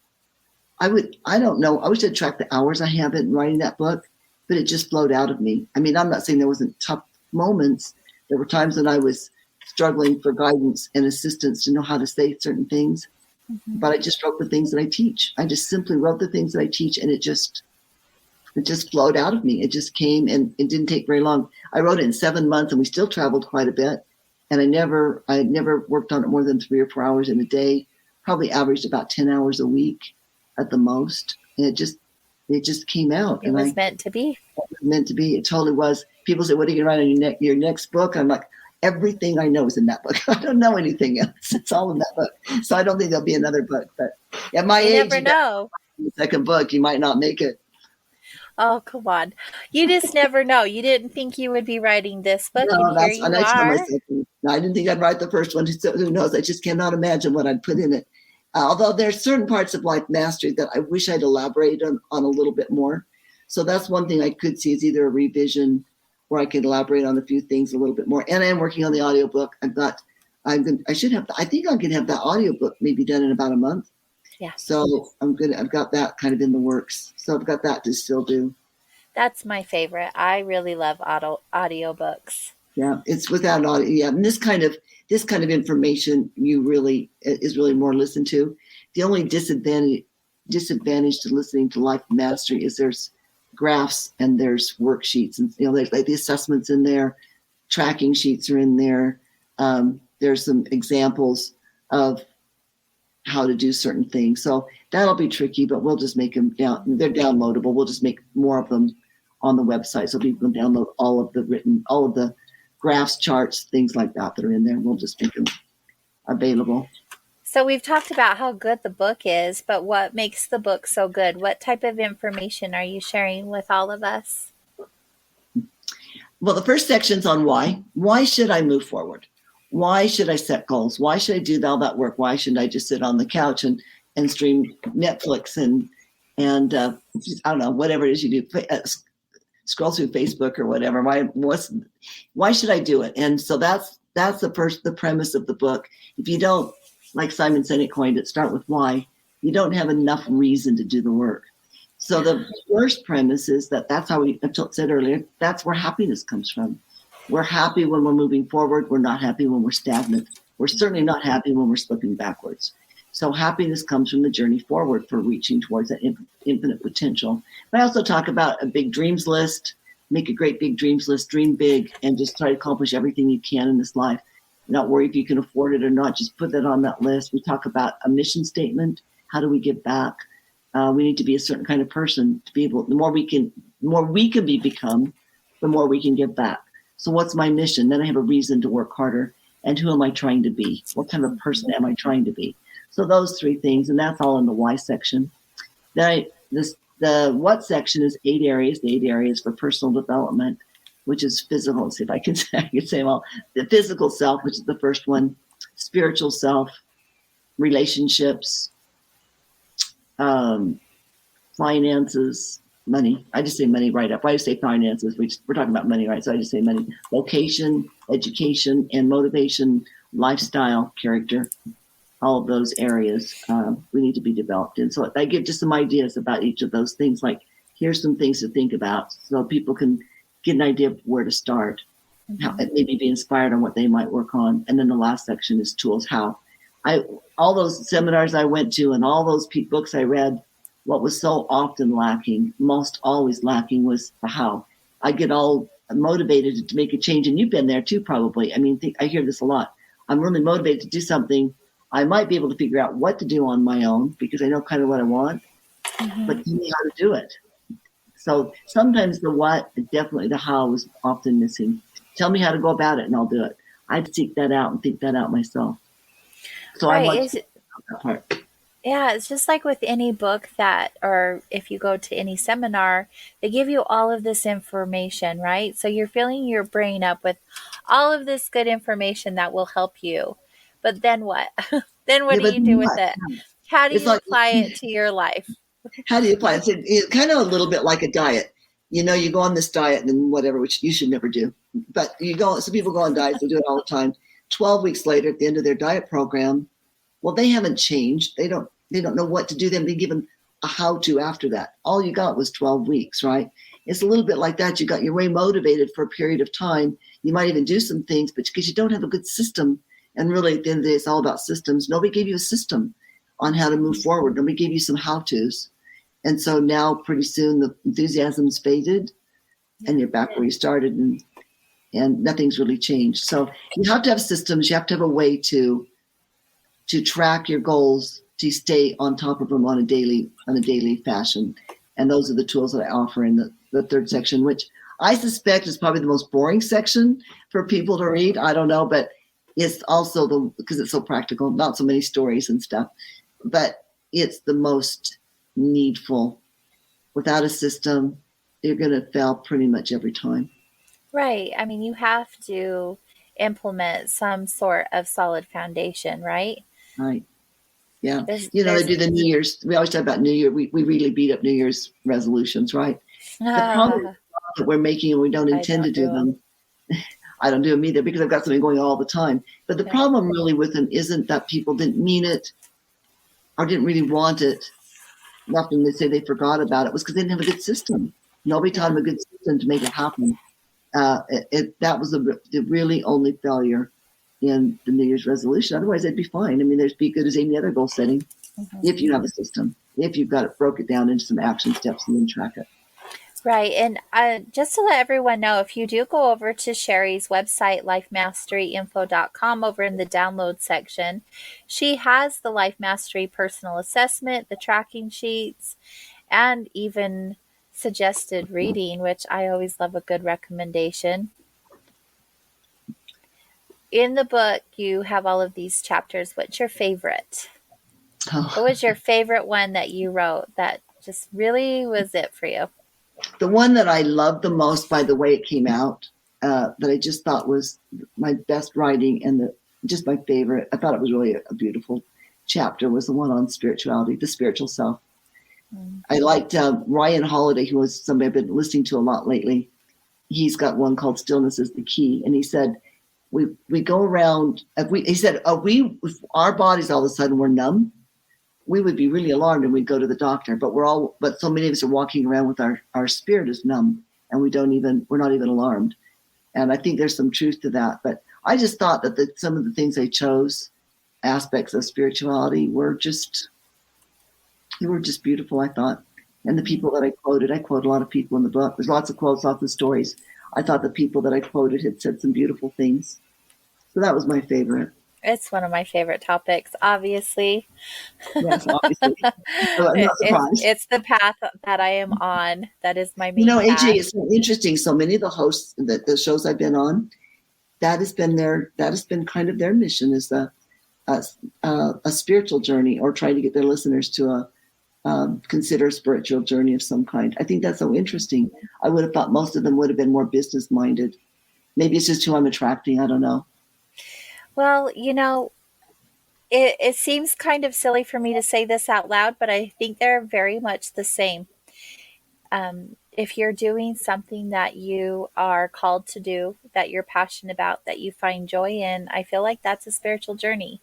I don't know. I wish I'd track the hours I have in writing that book, but it just flowed out of me. I mean, I'm not saying there wasn't tough moments. There were times when I was struggling for guidance and assistance to know how to say certain things. Mm-hmm. But I just wrote the things that I teach. I just simply wrote the things that I teach, and it just flowed out of me. It just came, and it didn't take very long. I wrote it in 7 months, and we still traveled quite a bit. And I never worked on it more than 3 or 4 hours in a day. Probably averaged about 10 hours a week at the most. And it just came out. It was meant to be. It was meant to be. It totally was. People say, what are you going to write on your next book? I'm like, everything I know is in that book. I don't know anything else. It's all in that book. So I don't think there'll be another book. But at my age, never know. The second book, you might not make it. Oh, come on. You just never know. You didn't think you would be writing this book, No, and here and you I tell are. myself, no, I didn't think I'd write the first one. So who knows? I just cannot imagine what I'd put in it. Although there's certain parts of Life Mastery that I wish I'd elaborated on a little bit more. So that's one thing I could see is either a revision where I could elaborate on a few things a little bit more. And I am working on the audiobook. I think I'm going to have that audiobook maybe done in about a month. Yeah. So I've got that kind of in the works. So I've got that to still do. That's my favorite. I really love audiobooks. Yeah, it's without audio. Yeah, and this kind of information is really more listened to. The only disadvantage to listening to Life Mastery is there's graphs and there's worksheets, and there's like the assessments in there, tracking sheets are in there. There's some examples of how to do certain things. So that'll be tricky, but we'll just make them down. They're downloadable. We'll just make more of them on the website so people can download all of the graphs, charts, things like that are in there. We'll just make them available. So we've talked about how good the book is, but what makes the book so good? What type of information are you sharing with all of us? Well, the first section's on why. Why should I move forward? Why should I set goals? Why should I do all that work? Why shouldn't I just sit on the couch and stream Netflix and I don't know, whatever it is you do, scroll through Facebook or whatever. Why should I do it? And so that's the premise of the book. If you don't, like Simon Sinek coined it, start with why, you don't have enough reason to do the work. So the first premise is that's how I said earlier, that's where happiness comes from. We're happy when we're moving forward. We're not happy when we're stagnant. We're certainly not happy when we're slipping backwards. So happiness comes from the journey forward for reaching towards that infinite potential. But I also talk about a big dreams list, make a great big dreams list, dream big, and just try to accomplish everything you can in this life. Not worry if you can afford it or not, just put that on that list. We talk about a mission statement. How do we give back? We need to be a certain kind of person to be able, the more we can become, the more we can give back. So what's my mission? Then I have a reason to work harder. And who am I trying to be? What kind of person am I trying to be? So those three things, and that's all in the why section. Then the what section is 8 areas. The 8 areas for personal development, which is physical. Let's see if I can say them all. The physical self, which is the first one. Spiritual self, relationships, finances, money. I just say money right up. I just say finances. We're talking about money, right? So I just say money. Vocation, education, and motivation, lifestyle, character. All of those areas we need to be developed in. So I give just some ideas about each of those things. Like, here's some things to think about so people can get an idea of where to start, how maybe be inspired on what they might work on. And then the last section is tools. How all those seminars I went to and all those books I read, what was so often lacking, most always lacking, was the how. I get all motivated to make a change, and you've been there too, probably. I mean, I hear this a lot. I'm really motivated to do something. I might be able to figure out what to do on my own because I know kind of what I want, but tell me how to do it. So sometimes the what, definitely the how is often missing. Tell me how to go about it and I'll do it. I'd seek that out and think that out myself. So I want that part. Yeah, it's just like with any book or if you go to any seminar, they give you all of this information, right? So you're filling your brain up with all of this good information that will help you. But then what? Then what do you do with it? How do you apply it to your life? How do you apply it? It's kind of a little bit like a diet. You go on this diet and whatever, which you should never do. But some people go on diets, they do it all the time. 12 weeks later, at the end of their diet program, well, they haven't changed. They don't know what to do. Then they give them a how-to after that. All you got was 12 weeks, right? It's a little bit like that. You're way motivated for a period of time. You might even do some things, but because you don't have a good system, and really at the end of the day, it's all about systems. Nobody gave you a system on how to move forward. Nobody gave you some how-tos. And so now pretty soon the enthusiasm's faded and you're back where you started and nothing's really changed. So you have to have systems. You have to have a way to track your goals, to stay on top of them on a daily fashion. And those are the tools that I offer in the third section, which I suspect is probably the most boring section for people to read. I don't know, but it's also because it's so practical, not so many stories and stuff, but it's the most needful. Without a system, you're going to fail pretty much every time. Right. I mean, you have to implement some sort of solid foundation, right? Right. Yeah. There's, They there's, do the New Year's. We always talk about New Year. We really beat up New Year's resolutions, right? The problem I that we're making and we don't intend to don't do do them. them. I don't do them either because I've got something going all the time. But the Yeah. problem really with them isn't that people didn't mean it or didn't really want it. Often they say they forgot about it was because they didn't have a good system. Nobody taught them a good system to make it happen. That was the really only failure in the New Year's resolution. Otherwise, they'd be fine. I mean, they'd be good as any other goal setting if you have a system, if you've got it, broke it down into some action steps and then track it. Right. And just to let everyone know, if you do go over to Sherry's website, lifemasteryinfo.com, over in the download section, she has the Life Mastery personal assessment, the tracking sheets, and even suggested reading, which I always love a good recommendation. In the book, you have all of these chapters. What's your favorite? Oh. What was your favorite one that you wrote that just really was it for you? The one that I loved the most by the way it came out, that I just thought was my best writing and just my favorite, I thought it was really a beautiful chapter, was the one on spirituality, the spiritual self. I liked Ryan Holiday, who was somebody I've been listening to a lot lately. He's got one called Stillness is the Key. And he said, we go around, if our bodies all of a sudden were numb, we would be really alarmed and we'd go to the doctor. But so many of us are walking around with our spirit is numb and we're not even alarmed. And I think there's some truth to that. But I just thought that some of the things I chose, aspects of spirituality, were just beautiful, I thought. And the people that I quote a lot of people in the book. There's lots of quotes, lots of stories. I thought the people that I quoted had said some beautiful things. So that was my favorite. It's one of my favorite topics, obviously. Yes, obviously. So I'm not surprised. It's the path that I am on. That is my main path. AJ, it's so interesting. So many of the hosts, the shows I've been on, that has been kind of their mission, is a spiritual journey, or trying to get their listeners to consider a spiritual journey of some kind. I think that's so interesting. I would have thought most of them would have been more business minded. Maybe it's just who I'm attracting. I don't know. Well, it seems kind of silly for me to say this out loud, but I think they're very much the same. If you're doing something that you are called to do, that you're passionate about, that you find joy in, I feel like that's a spiritual journey.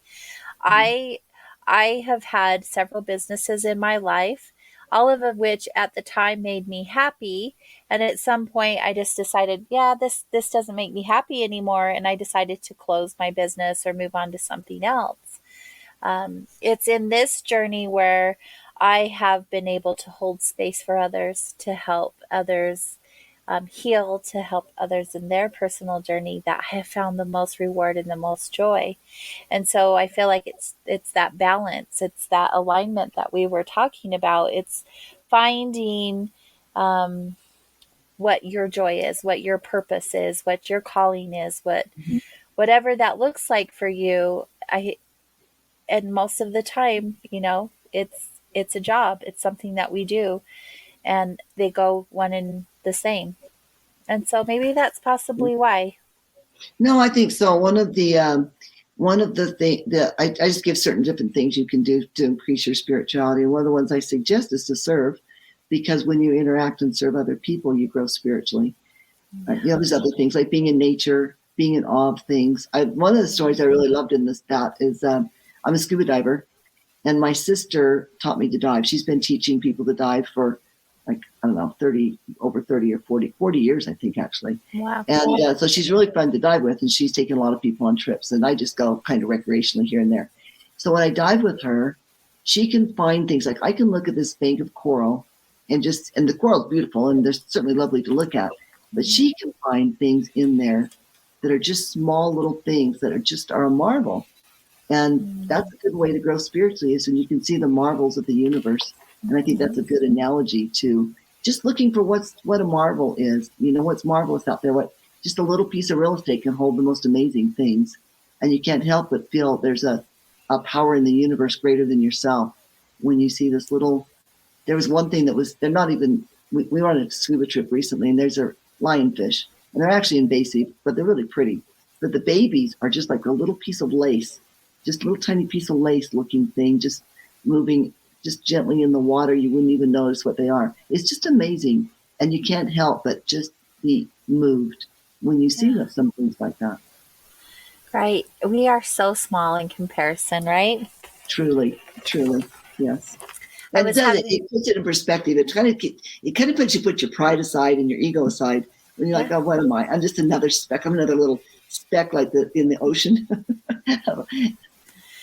I have had several businesses in my life, all of which at the time made me happy. And at some point I just decided, this doesn't make me happy anymore. And I decided to close my business or move on to something else. It's in this journey where I have been able to hold space for others, to help others heal, to help others in their personal journey, that I have found the most reward and the most joy. And so I feel like it's that balance, it's that alignment that we were talking about. It's finding what your joy is, what your purpose is, what your calling is, whatever that looks like for you. And most of the time, it's a job. It's something that we do, and they go one and the same. And so maybe that's possibly why. No, I think so. One of the things that I just give certain different things you can do to increase your spirituality. And one of the ones I suggest is to serve, because when you interact and serve other people, you grow spiritually. There's other things like being in nature, being in awe of things. One of the stories I really loved in is I'm a scuba diver, and my sister taught me to dive. She's been teaching people to dive for, like, I don't know, 30 or 40 years, I think, actually. Wow. And so she's really fun to dive with, and she's taken a lot of people on trips, and I just go kind of recreationally here and there. So when I dive with her, she can find things like, I can look at this bank of coral and the coral's beautiful and they're certainly lovely to look at, but she can find things in there that are just small little things that are a marvel. And that's a good way to grow spiritually, is when you can see the marvels of the universe. And I think that's a good analogy to just looking for what a marvel is. What's marvelous out there. What just a little piece of real estate can hold the most amazing things. And you can't help but feel there's a power in the universe greater than yourself when you see this little. There was one thing that was, they're not even we were on a scuba trip recently, and there's a lionfish, and they're actually invasive, but they're really pretty. But the babies are just like a little piece of lace, just a little tiny piece of lace looking thing, just moving just gently in the water. You wouldn't even notice what they are. It's just amazing. And you can't help but just be moved when you see some things like that. Right. We are so small in comparison, right? Truly, truly, yes. I And was having, it puts it in perspective. It kind of put your pride aside and your ego aside when you're like, oh, what am I? I'm just another speck. I'm another little speck like in the ocean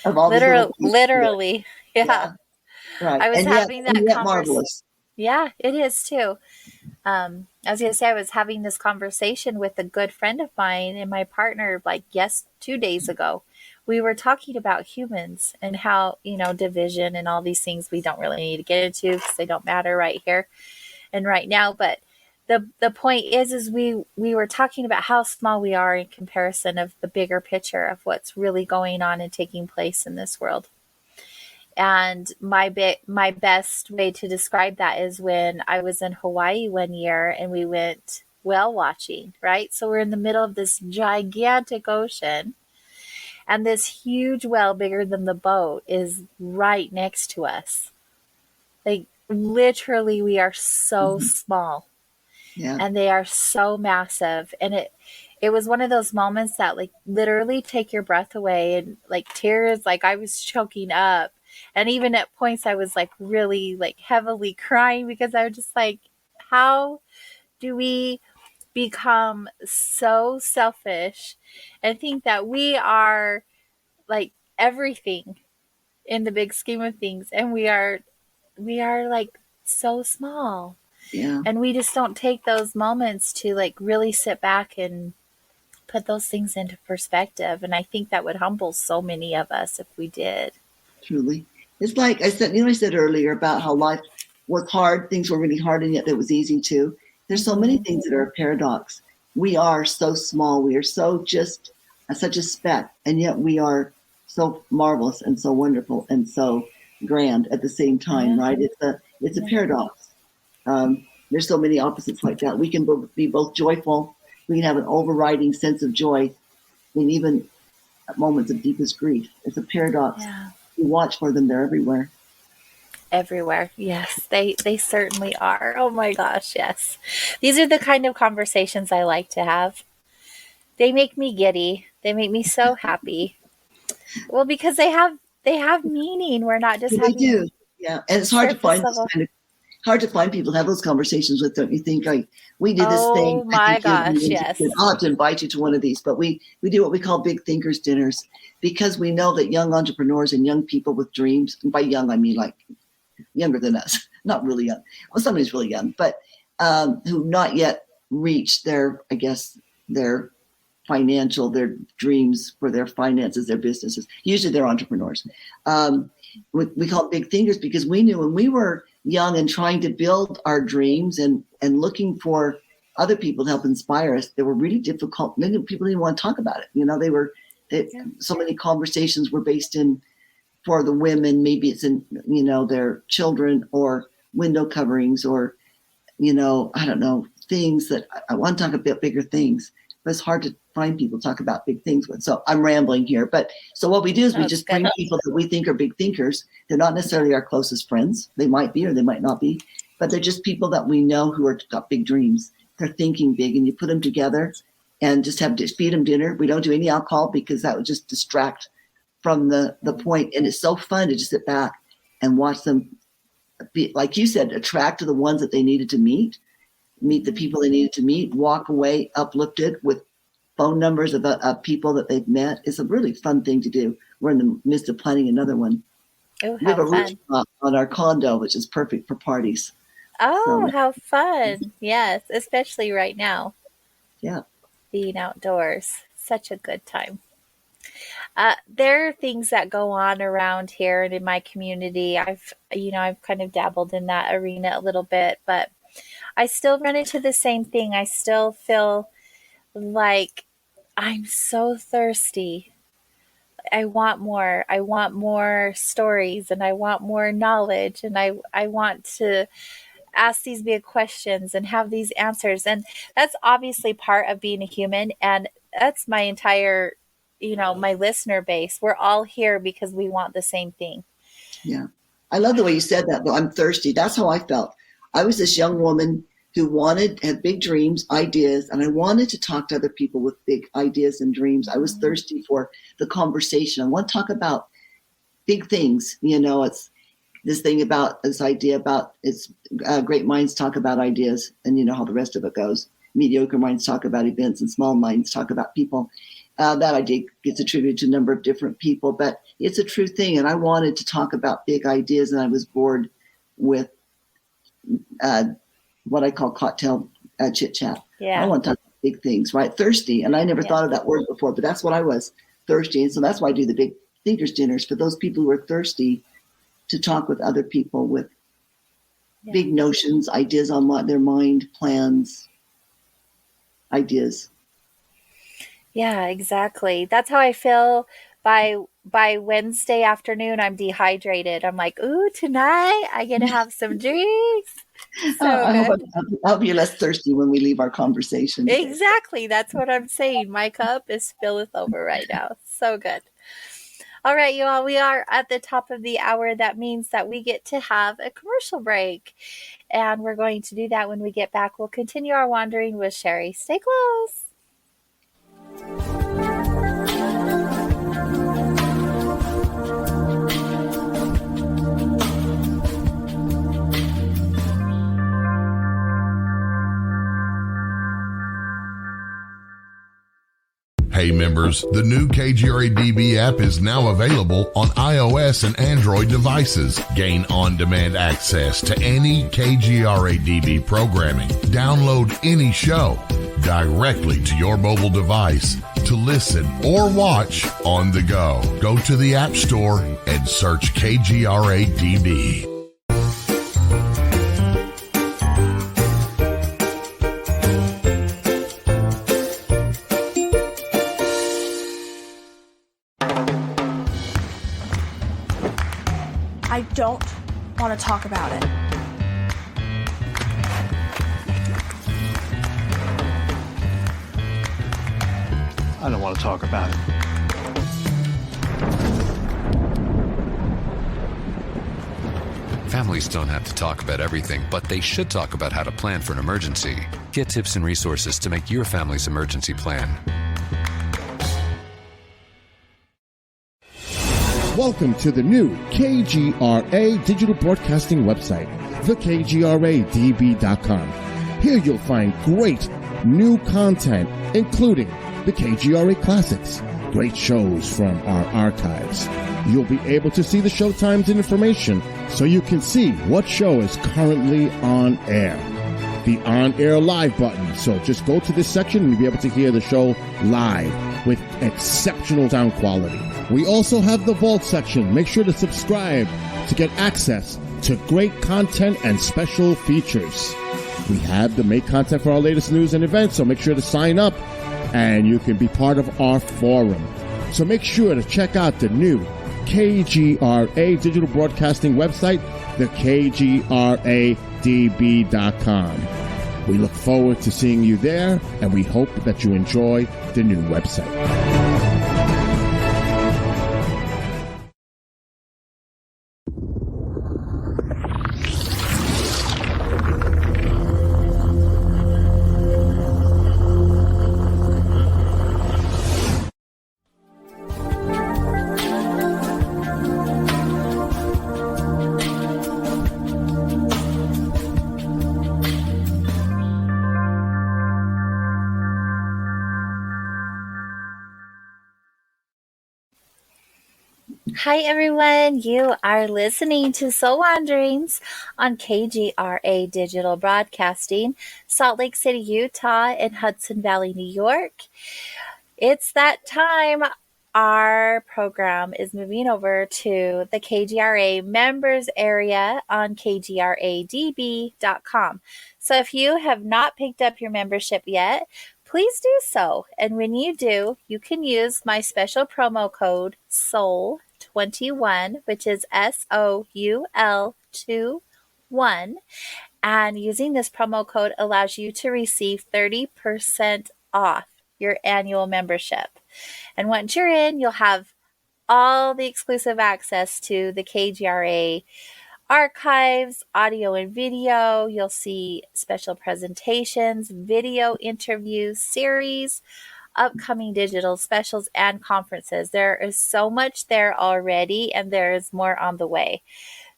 of all these little literally. Yeah. right. I was having that and yet conversation. marvelous. Yeah, it is too. I was going to say, I was having this conversation with a good friend of mine and my partner, 2 days ago. We were talking about humans and how, division and all these things we don't really need to get into because they don't matter right here and right now. But the point is we were talking about how small we are in comparison of the bigger picture of what's really going on and taking place in this world. And my best way to describe that is when I was in Hawaii one year and we went whale watching, right? So we're in the middle of this gigantic ocean and this huge whale bigger than the boat is right next to us. Like literally we are so small. Yeah. And they are so massive. And it was one of those moments that literally take your breath away and tears, I was choking up. And even at points I was really heavily crying because I was just how do we become so selfish and think that we are everything in the big scheme of things, and we are so small. Yeah. And we just don't take those moments to really sit back and put those things into perspective. And I think that would humble so many of us if we did. Truly. It's like I said earlier about how life was hard. Things were really hard, and yet it was easy too. There's so many things that are a paradox. We are so small. We are so just such a speck, and yet we are so marvelous and so wonderful and so grand at the same time, right? It's a paradox. There's so many opposites like that. We can be both joyful. We can have an overriding sense of joy, and even moments of deepest grief. It's a paradox. Yeah. You watch for them; they're everywhere. Everywhere. Yes, they certainly are. Oh my gosh, yes. These are the kind of conversations I like to have. They make me giddy. They make me so happy. Well, because they have meaning. We're not just They do, yeah. And it's hard to find people to have those conversations with. Don't you think? We do this thing. Oh my gosh, yes. I'll have to invite you to one of these, but we do what we call big thinkers dinners because we know that young entrepreneurs and young people with dreams, and by young I mean younger than us, not really young. Well, somebody's really young, but who've not yet reached their dreams for their finances, their businesses. Usually they're entrepreneurs. We call it big thinkers because we knew when we were young and trying to build our dreams and looking for other people to help inspire us, they were really difficult. People didn't want to talk about it. So many conversations were based in for the women. Maybe it's in, their children or window coverings or, I don't know, things that I want to talk about bigger things. But it's hard to find people to talk about big things with. So I'm rambling here. But so what we do is we just bring people that we think are big thinkers. They're not necessarily our closest friends. They might be or they might not be. But they're just people that we know who are got big dreams. They're thinking big. And you put them together and just feed them dinner. We don't do any alcohol because that would just distract from the point. And it's so fun to just sit back and watch them be, like you said, attract to the ones that they needed to meet the people they needed to meet, walk away uplifted with phone numbers of people that they've met. It's a really fun thing to do. We're in the midst of planning another one. Oh, we have a fun. rooftop on our condo, which is perfect for parties. Oh, how fun. Yes, especially right now. Yeah. Being outdoors. Such a good time. There are things that go on around here and in my community. I've kind of dabbled in that arena a little bit, but I still run into the same thing. I still feel like I'm so thirsty. I want more. I want more stories and I want more knowledge and I want to ask these big questions and have these answers. And that's obviously part of being a human. And that's my entire, my listener base. We're all here because we want the same thing. Yeah. I love the way you said that, though. I'm thirsty. That's how I felt. I was this young woman who had big dreams, ideas, and I wanted to talk to other people with big ideas and dreams. I was thirsty for the conversation. I want to talk about big things. It's this thing about this idea about great minds talk about ideas, and you know how the rest of it goes. Mediocre minds talk about events, and small minds talk about people. That idea gets attributed to a number of different people, but it's a true thing. And I wanted to talk about big ideas, and I was bored with what I call cocktail chit chat. Yeah. I want to talk about big things, right? Thirsty. And I never thought of that word before, but that's what I was, thirsty. And so that's why I do the big thinkers dinners, for those people who are thirsty to talk with other people with big notions, ideas on what their mind, plans, ideas. Yeah, exactly. That's how I feel by Wednesday afternoon. I'm dehydrated. I'm like, ooh, tonight I get to have some drinks. So I good. I'll be less thirsty when we leave our conversation. Exactly. That's what I'm saying. My cup is filled over right now. So good. All right, you all, we are at the top of the hour. That means that we get to have a commercial break. And we're going to do that when we get back. We'll continue our wandering with Sherry. Stay close. Hey members, the new KGRA-DB app is now available on iOS and Android devices. Gain on-demand access to any KGRA-DB programming. Download any show directly to your mobile device to listen or watch on the go. Go to the App Store and search KGRA-DB. I don't want to talk about it. I don't want to talk about it. Families don't have to talk about everything, but they should talk about how to plan for an emergency. Get tips and resources to make your family's emergency plan. Welcome to the new KGRA digital broadcasting website, thekgradb.com. Here you'll find great new content, including the KGRA Classics, great shows from our archives. You'll be able to see the show times and information so you can see what show is currently on air. The on-air live button. So just go to this section and you'll be able to hear the show live with exceptional sound quality. We also have the Vault section. Make sure to subscribe to get access to great content and special features. We have the make content for our latest news and events, so make sure to sign up and you can be part of our forum. So make sure to check out the new KGRA digital broadcasting website, thekgradb.com. We look forward to seeing you there, and we hope that you enjoy the new website. Hi, everyone. You are listening to Soul Wanderings on KGRA Digital Broadcasting, Salt Lake City, Utah, and Hudson Valley, New York. It's that time. Our program is moving over to the KGRA members area on KGRADB.com. So if you have not picked up your membership yet, please do so. And when you do, you can use my special promo code SOUL21, which is SOUL21, And using this promo code allows you to receive 30% off your annual membership. And once you're in, you'll have all the exclusive access to the KGRA archives, audio and video. You'll see special presentations, video interviews, series, upcoming digital specials, and conferences. There is so much there already, and there is more on the way.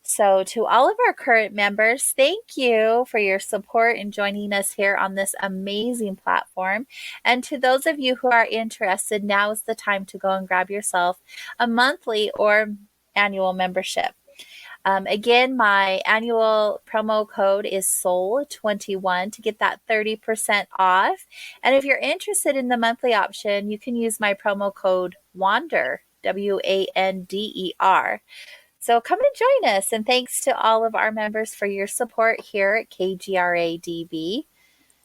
So to all of our current members, thank you for your support and joining us here on this amazing platform. And to those of you who are interested, now is the time to go and grab yourself a monthly or annual membership. Again, my annual promo code is SOUL21 to get that 30% off. And if you're interested in the monthly option, you can use my promo code WANDER, WANDER. So come and join us. And thanks to all of our members for your support here at KGRA DB.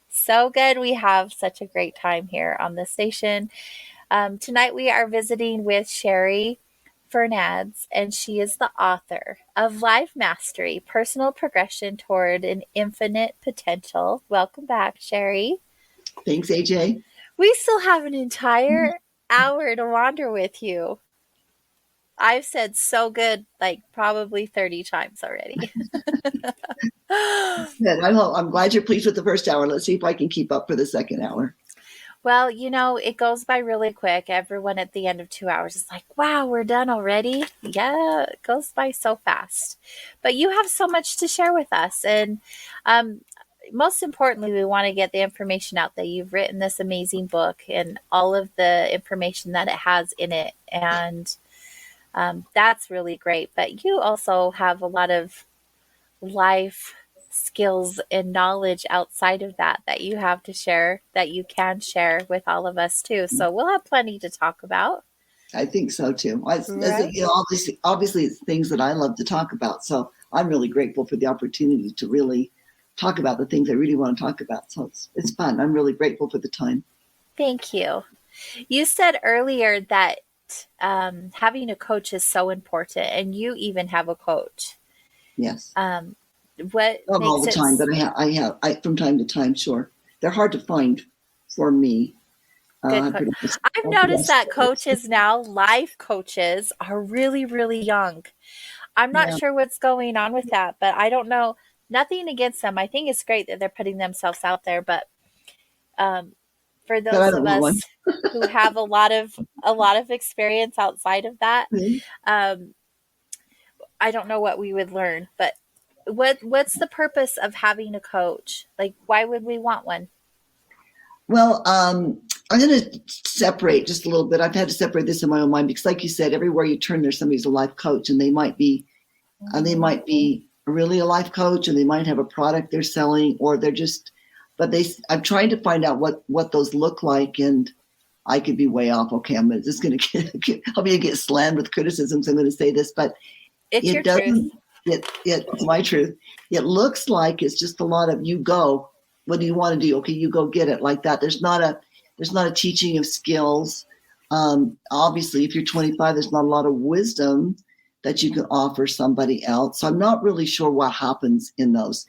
So good. We have such a great time here on the station. Tonight we are visiting with Sherry Fernandez, and she is the author of Life Mastery, Personal Progression Toward an Infinite Potential. Welcome back, Sherry. Thanks, AJ. We still have an entire hour to wander with you. I've said so good, like probably 30 times already. Good. I'm glad you're pleased with the first hour. Let's see if I can keep up for the second hour. Well, it goes by really quick. Everyone at the end of 2 hours is like, wow, we're done already. Yeah, it goes by so fast. But you have so much to share with us. And most importantly, we want to get the information out that you've written this amazing book and all of the information that it has in it. And that's really great. But you also have a lot of life skills and knowledge outside of that you have to share, that you can share with all of us too. So we'll have plenty to talk about. I think so too. Right. Obviously, it's things that I love to talk about. So I'm really grateful for the opportunity to really talk about the things I really want to talk about. So it's fun. I'm really grateful for the time. Thank you. You said earlier that having a coach is so important, and you even have a coach. Yes. What Not all the time, but I from time to time, sure. They're hard to find for me. I've noticed that coaches now, life coaches, are really, really young. I'm not sure what's going on with that, but I don't know. Nothing against them. I think it's great that they're putting themselves out there, but for those of us who have a lot of experience outside of that, I don't know what we would learn. But what's the purpose of having a coach? Like, why would we want one? Well, I'm going to separate just a little bit. I've had to separate this in my own mind because, like you said, everywhere you turn, there's somebody who's a life coach, and they might be really a life coach, and they might have a product they're selling, or they're just. But I'm trying to find out what those look like, and I could be way off. Okay, I'm just going to get slammed with criticisms. I'm going to say this, but it doesn't. It's my truth. It looks like it's just a lot of you go. What do you want to do? Okay, you go get it like that. There's not a teaching of skills. Obviously, if you're 25, there's not a lot of wisdom that you can offer somebody else. So I'm not really sure what happens in those.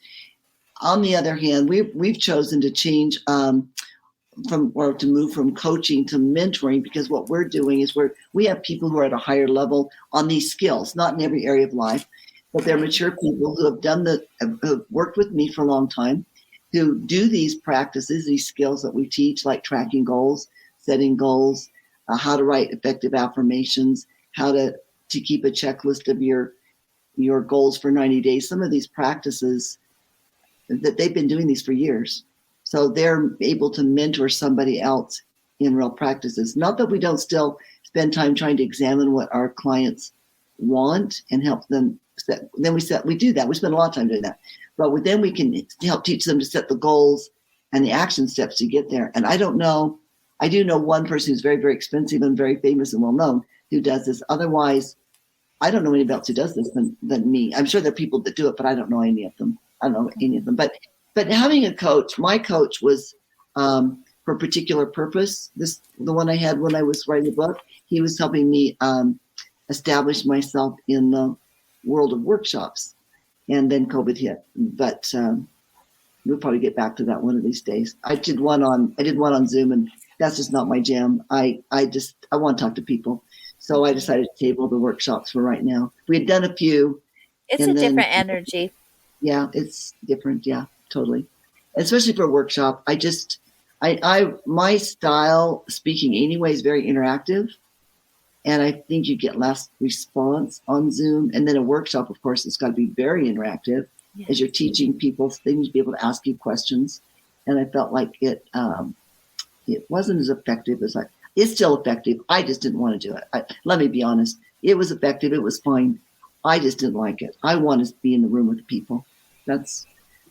On the other hand, we've chosen to change to move from coaching to mentoring, because what we're doing is we have people who are at a higher level on these skills, not in every area of life, but they're mature people who have worked with me for a long time, who do these practices, these skills that we teach, like tracking goals, setting goals, how to write effective affirmations, how to keep a checklist of your goals for 90 days. Some of these practices that they've been doing these for years. So they're able to mentor somebody else in real practices. Not that we don't still spend time trying to examine what our clients want and help them set. Then we do that. We spend a lot of time doing that. But then we can help teach them to set the goals and the action steps to get there. And I do know one person who's very, very expensive and very famous and well known who does this. Otherwise, I don't know anybody else who does this than me. I'm sure there are people that do it, but I don't know any of them. But having a coach, my coach was for a particular purpose. The one I had when I was writing the book, he was helping me establish myself in the world of workshops. And then COVID hit. But we'll probably get back to that one of these days. I did one on Zoom, and that's just not my jam. I want to talk to people. So I decided to table the workshops for right now. We had done a few. It's a different energy. Yeah, it's different. Yeah, totally. Especially for a workshop. My style speaking anyway is very interactive. And I think you get less response on Zoom. And then a workshop, of course, it's got to be very interactive as you're teaching people things, be able to ask you questions. And I felt like it wasn't as effective as it's still effective. I just didn't want to do it. Let me be honest. It was effective. It was fine. I just didn't like it. I want to be in the room with the people. That's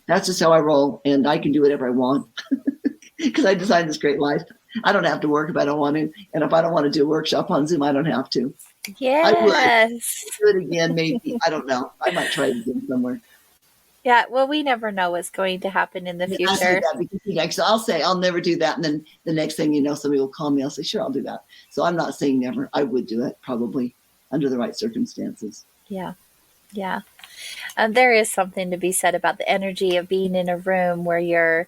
just how I roll. And I can do whatever I want because I designed this great life. I don't have to work if I don't want to. And if I don't want to do a workshop on Zoom, I don't have to. Yes. I would do it again, maybe. I don't know. I might try it again somewhere. Yeah, well, we never know what's going to happen in the future. So I'll say I'll never do that. And then the next thing you know, somebody will call me. I'll say, sure, I'll do that. So I'm not saying never. I would do it probably under the right circumstances. Yeah. Yeah. There is something to be said about the energy of being in a room where you're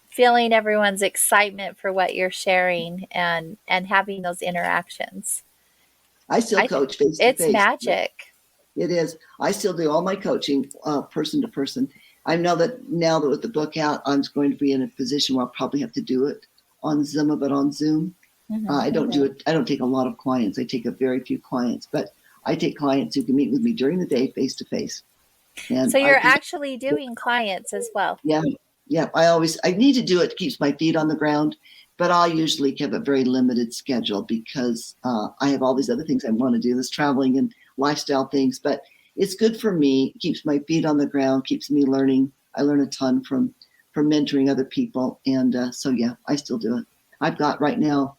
feeling everyone's excitement for what you're sharing and having those interactions. I still coach face to face. It's magic. It is. I still do all my coaching person to person. I know that now that with the book out, I'm going to be in a position where I'll probably have to do it on Zoom, but on Zoom. Mm-hmm. I don't do it. I don't take a lot of clients. I take a very few clients, but I take clients who can meet with me during the day face to face. So you're actually doing clients as well. Yeah. Yeah. I need to do it. Keeps my feet on the ground, but I usually have a very limited schedule because I have all these other things I want to do, this traveling and lifestyle things, but it's good for me. It keeps my feet on the ground, keeps me learning. I learn a ton from mentoring other people. And so, yeah, I still do it. I've got right now,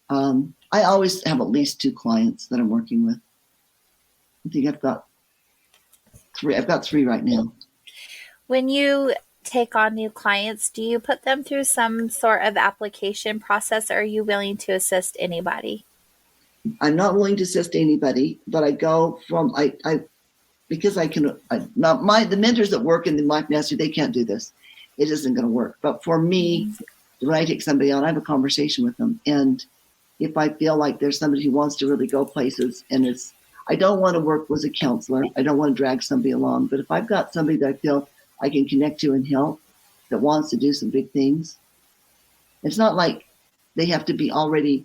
I always have at least 2 clients that I'm working with. I think I've got 3. I've got 3 right now. When you take on new clients, do you put them through some sort of application process, or are you willing to assist anybody? I'm not willing to assist anybody, but I go from because I can. The mentors that work in the Life Mastery, they can't do this. It isn't going to work. But for me, when I take somebody on, I have a conversation with them, and if I feel like there's somebody who wants to really go places, and I don't want to work as a counselor. I don't want to drag somebody along. But if I've got somebody that I feel I can connect to and help, that wants to do some big things, it's not like they have to be already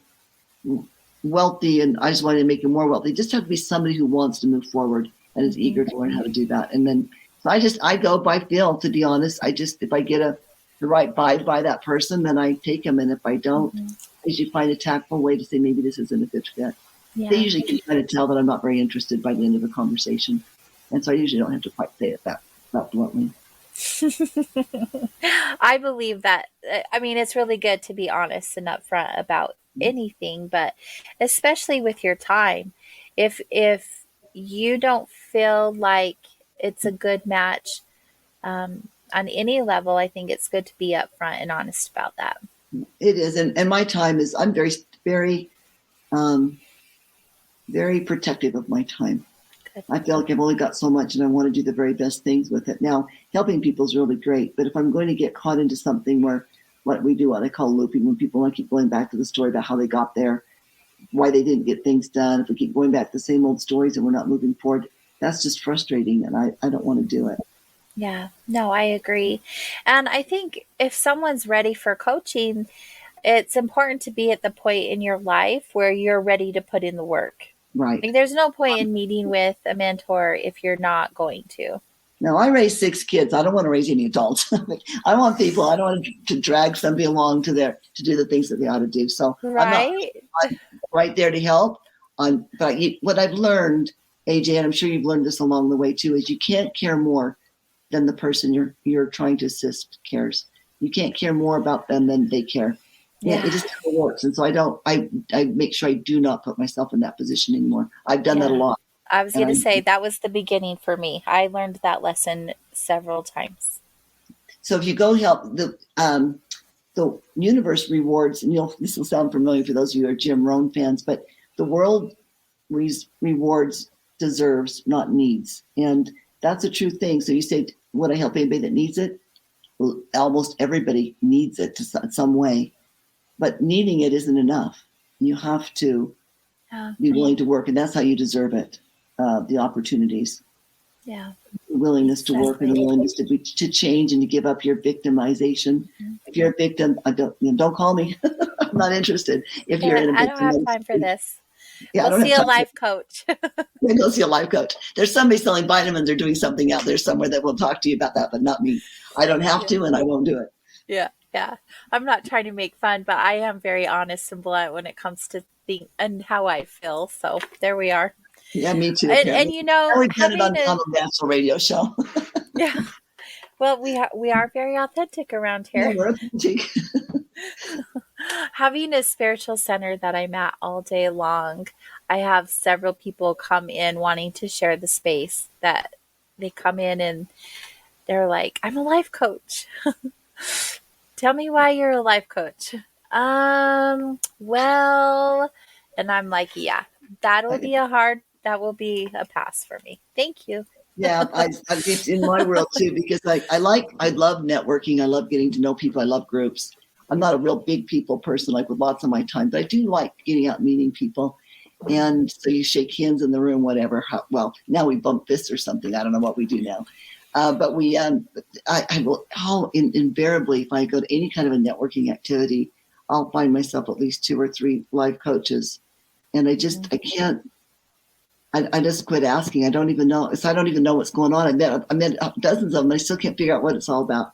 wealthy and I just want to make them more wealthy. They just have to be somebody who wants to move forward and is eager to learn how to do that. And then so I go by feel, to be honest. If I get the right vibe by that person, then I take them. And if I don't, I usually find a tactful way to say maybe this isn't a good fit. Yeah. They usually can kind of tell that I'm not very interested by the end of the conversation. And so I usually don't have to quite say it that bluntly. I believe that. I mean, it's really good to be honest and upfront about anything, but especially with your time. If you don't feel like it's a good match on any level, I think it's good to be upfront and honest about that. It is. And my time is, I'm very, very, very protective of my time. Good. I feel like I've only got so much and I want to do the very best things with it. Now, helping people is really great, but if I'm going to get caught into something where what we do, what I call looping, when people want to keep going back to the story about how they got there, why they didn't get things done, if we keep going back to the same old stories and we're not moving forward, that's just frustrating, and I don't want to do it. Yeah, no, I agree. And I think if someone's ready for coaching, it's important to be at the point in your life where you're ready to put in the work. Right. Like, there's no point in meeting with a mentor if you're not going to. No, I raised 6 kids. I don't want to raise any adults. I want people. I don't want to drag somebody along to do the things that they ought to do. So right. I'm right there to help. But what I've learned, AJ, and I'm sure you've learned this along the way too, is you can't care more than the person you're trying to assist cares. You can't care more about them than they care. Yeah, it just never works. And so I make sure I do not put myself in that position anymore. I've done that a lot. I was going to say that was the beginning for me. I learned that lesson several times. So if you go help the universe rewards, and this will sound familiar for those of you who are Jim Rohn fans, but the world rewards deserves, not needs. And that's a true thing. So you say, would I help anybody that needs it? almost everybody needs it to some way, but needing it isn't enough. You have to be willing to work, and that's how you deserve it. The opportunities, Yeah. the willingness to work, and the willingness to change and to give up your victimization. Mm-hmm. If you're a victim, don't call me. I'm not interested. If you're in a victim, I don't have time for this. Yeah, we'll see a life coach. Go see a life coach. There's somebody selling vitamins or doing something out there somewhere that will talk to you about that, but not me. I don't have to, and I won't do it. Yeah. I'm not trying to make fun, but I am very honest and blunt when it comes to and how I feel. So there we are. Yeah, me too. And you know, we've done it on a national radio show. Yeah. Well, we are very authentic around here. Yeah, we're authentic. Having a spiritual center that I'm at all day long, I have several people come in wanting to share the space. That they come in and they're like, I'm a life coach. Tell me why you're a life coach. Well, and I'm like, yeah, that will be a pass for me. Thank you. Yeah, it's in my world too, because I love networking. I love getting to know people. I love groups. I'm not a real big people person, like with lots of my time, but I do like getting out and meeting people. And so you shake hands in the room, whatever. Well, now we bump fists or something. I don't know what we do now. But we, I will invariably, if I go to any kind of a networking activity, I'll find myself at least 2 or 3 life coaches. And I just quit asking. I don't even know. So I don't even know what's going on. I met dozens of them. I still can't figure out what it's all about.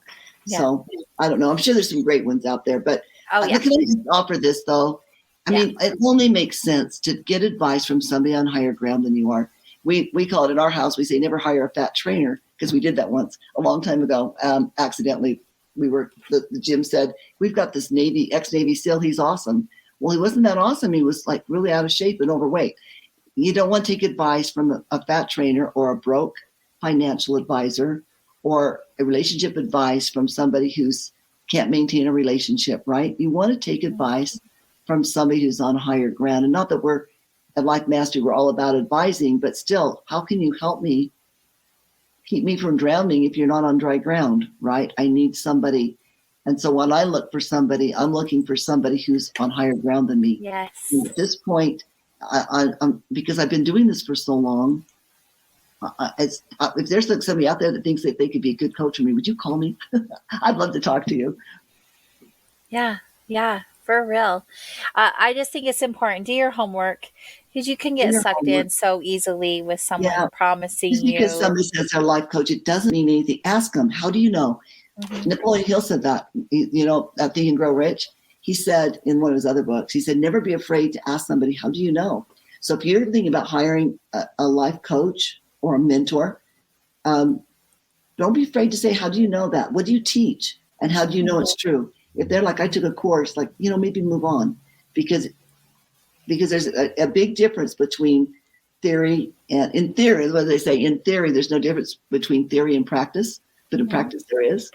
Yeah. So I don't know. I'm sure there's some great ones out there, but can I just offer this though? I mean, it only makes sense to get advice from somebody on higher ground than you are. We call it in our house, we say never hire a fat trainer, because we did that once a long time ago. Accidentally, the gym said, we've got this ex-Navy SEAL. He's awesome. Well, he wasn't that awesome. He was like really out of shape and overweight. You don't want to take advice from a fat trainer or a broke financial advisor or a relationship advice from somebody who's can't maintain a relationship, right? You want to take advice from somebody who's on higher ground. And not that we're at Life Mastery, we're all about advising, but still, how can you help me, keep me from drowning if you're not on dry ground, right? I need somebody. And so when I look for somebody, I'm looking for somebody who's on higher ground than me. Yes. And at this point, I'm because I've been doing this for so long, if there's somebody out there that thinks that they could be a good coach for me, would you call me? I'd love to talk to you. Yeah, for real. I just think it's important. Do your homework, because you can get sucked in so easily with someone promising just because you. Somebody says they're a life coach, it doesn't mean anything. Ask them, how do you know? Mm-hmm. Napoleon Hill said that, that Think and Grow Rich. He said in one of his other books, he said, never be afraid to ask somebody, how do you know? So if you're thinking about hiring a life coach or a mentor, don't be afraid to say, how do you know that? What do you teach? And how do you know it's true? If they're like, I took a course, like, maybe move on, because there's a big difference between theory and in theory, what they say, in theory, there's no difference between theory and practice, but in practice there is,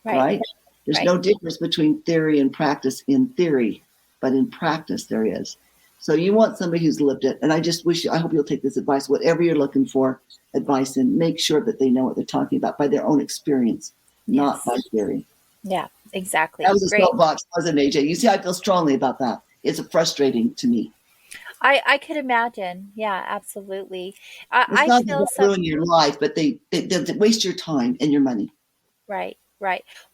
right? There's no difference between theory and practice in theory, but in practice there is. So you want somebody who's lived it. And I hope you'll take this advice, whatever you're looking for advice in, make sure that they know what they're talking about by their own experience, not by theory. Yeah, exactly. That was a soapbox, wasn't it, AJ? You see, I feel strongly about that. It's frustrating to me. I could imagine. Yeah, absolutely. It's not to ruin your life, but they waste your time and your money. Right.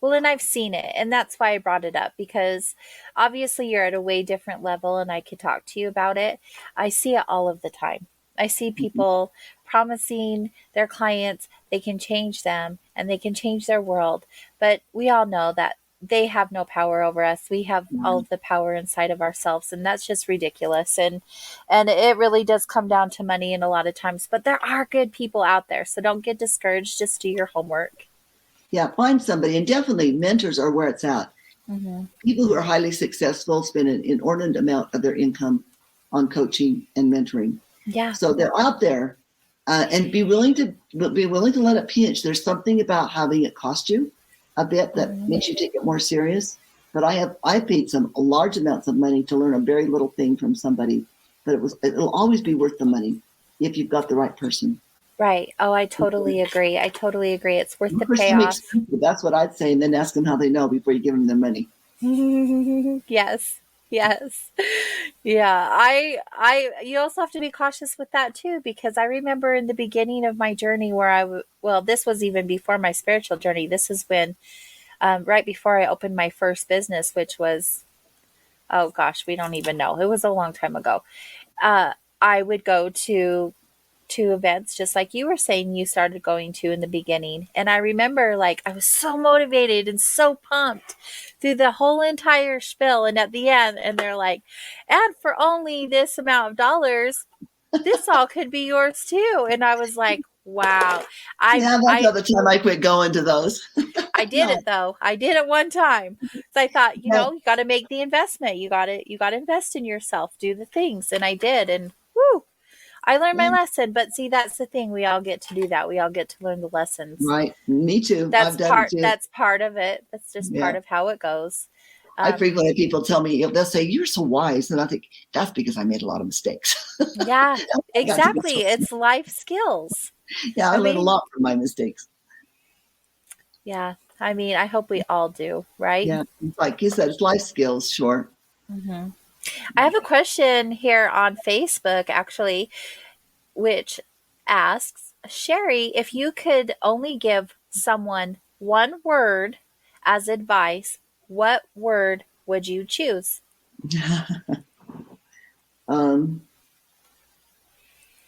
Well, and I've seen it, and that's why I brought it up, because obviously you're at a way different level and I could talk to you about it. I see it all of the time. I see people promising their clients they can change them and they can change their world, but we all know that they have no power over us. We have all of the power inside of ourselves, and that's just ridiculous. And it really does come down to money in a lot of times, but there are good people out there. So don't get discouraged. Just do your homework. Yeah, find somebody, and definitely mentors are where it's at. Mm-hmm. People who are highly successful spend an inordinate amount of their income on coaching and mentoring. Yeah. So they're out there, and be willing to let it pinch. There's something about having it cost you a bit that makes you take it more serious. But I paid some large amounts of money to learn a very little thing from somebody, but it'll always be worth the money if you've got the right person. Right. Oh, I totally agree. I totally agree. It's worth the First, to make payoff. sense. That's what I'd say, and then ask them how they know before you give them the money. Yes. Yes. Yeah. You also have to be cautious with that too, because I remember in the beginning of my journey where well, this was even before my spiritual journey. This is when, right before I opened my first business, which was, oh gosh, we don't even know. It was a long time ago. I would go to events just like you were saying you started going to in the beginning. And I remember like I was so motivated and so pumped through the whole entire spiel. And at the end, and they're like, and for only this amount of dollars, this all could be yours too. And I was like, wow. Yeah, that's the other time I quit going to those. I did it though. I did it one time. So I thought, Yeah. you got to make the investment. You got to invest in yourself, do the things. And I did. And whoo, I learned my lesson. But see, that's the thing. We all get to do that. We all get to learn the lessons. Right. Me too. I've done it too. That's part of it. That's just part of how it goes. I frequently have people tell me, they'll say, you're so wise. And I think that's because I made a lot of mistakes. Yeah, exactly. It's life skills. Yeah, I learned a lot from my mistakes. Yeah. I mean, I hope we all do, right? Yeah. Like you said, it's life skills, sure. Mm-hmm. I have a question here on Facebook, actually, which asks, Sherry, if you could only give someone one word as advice, what word would you choose?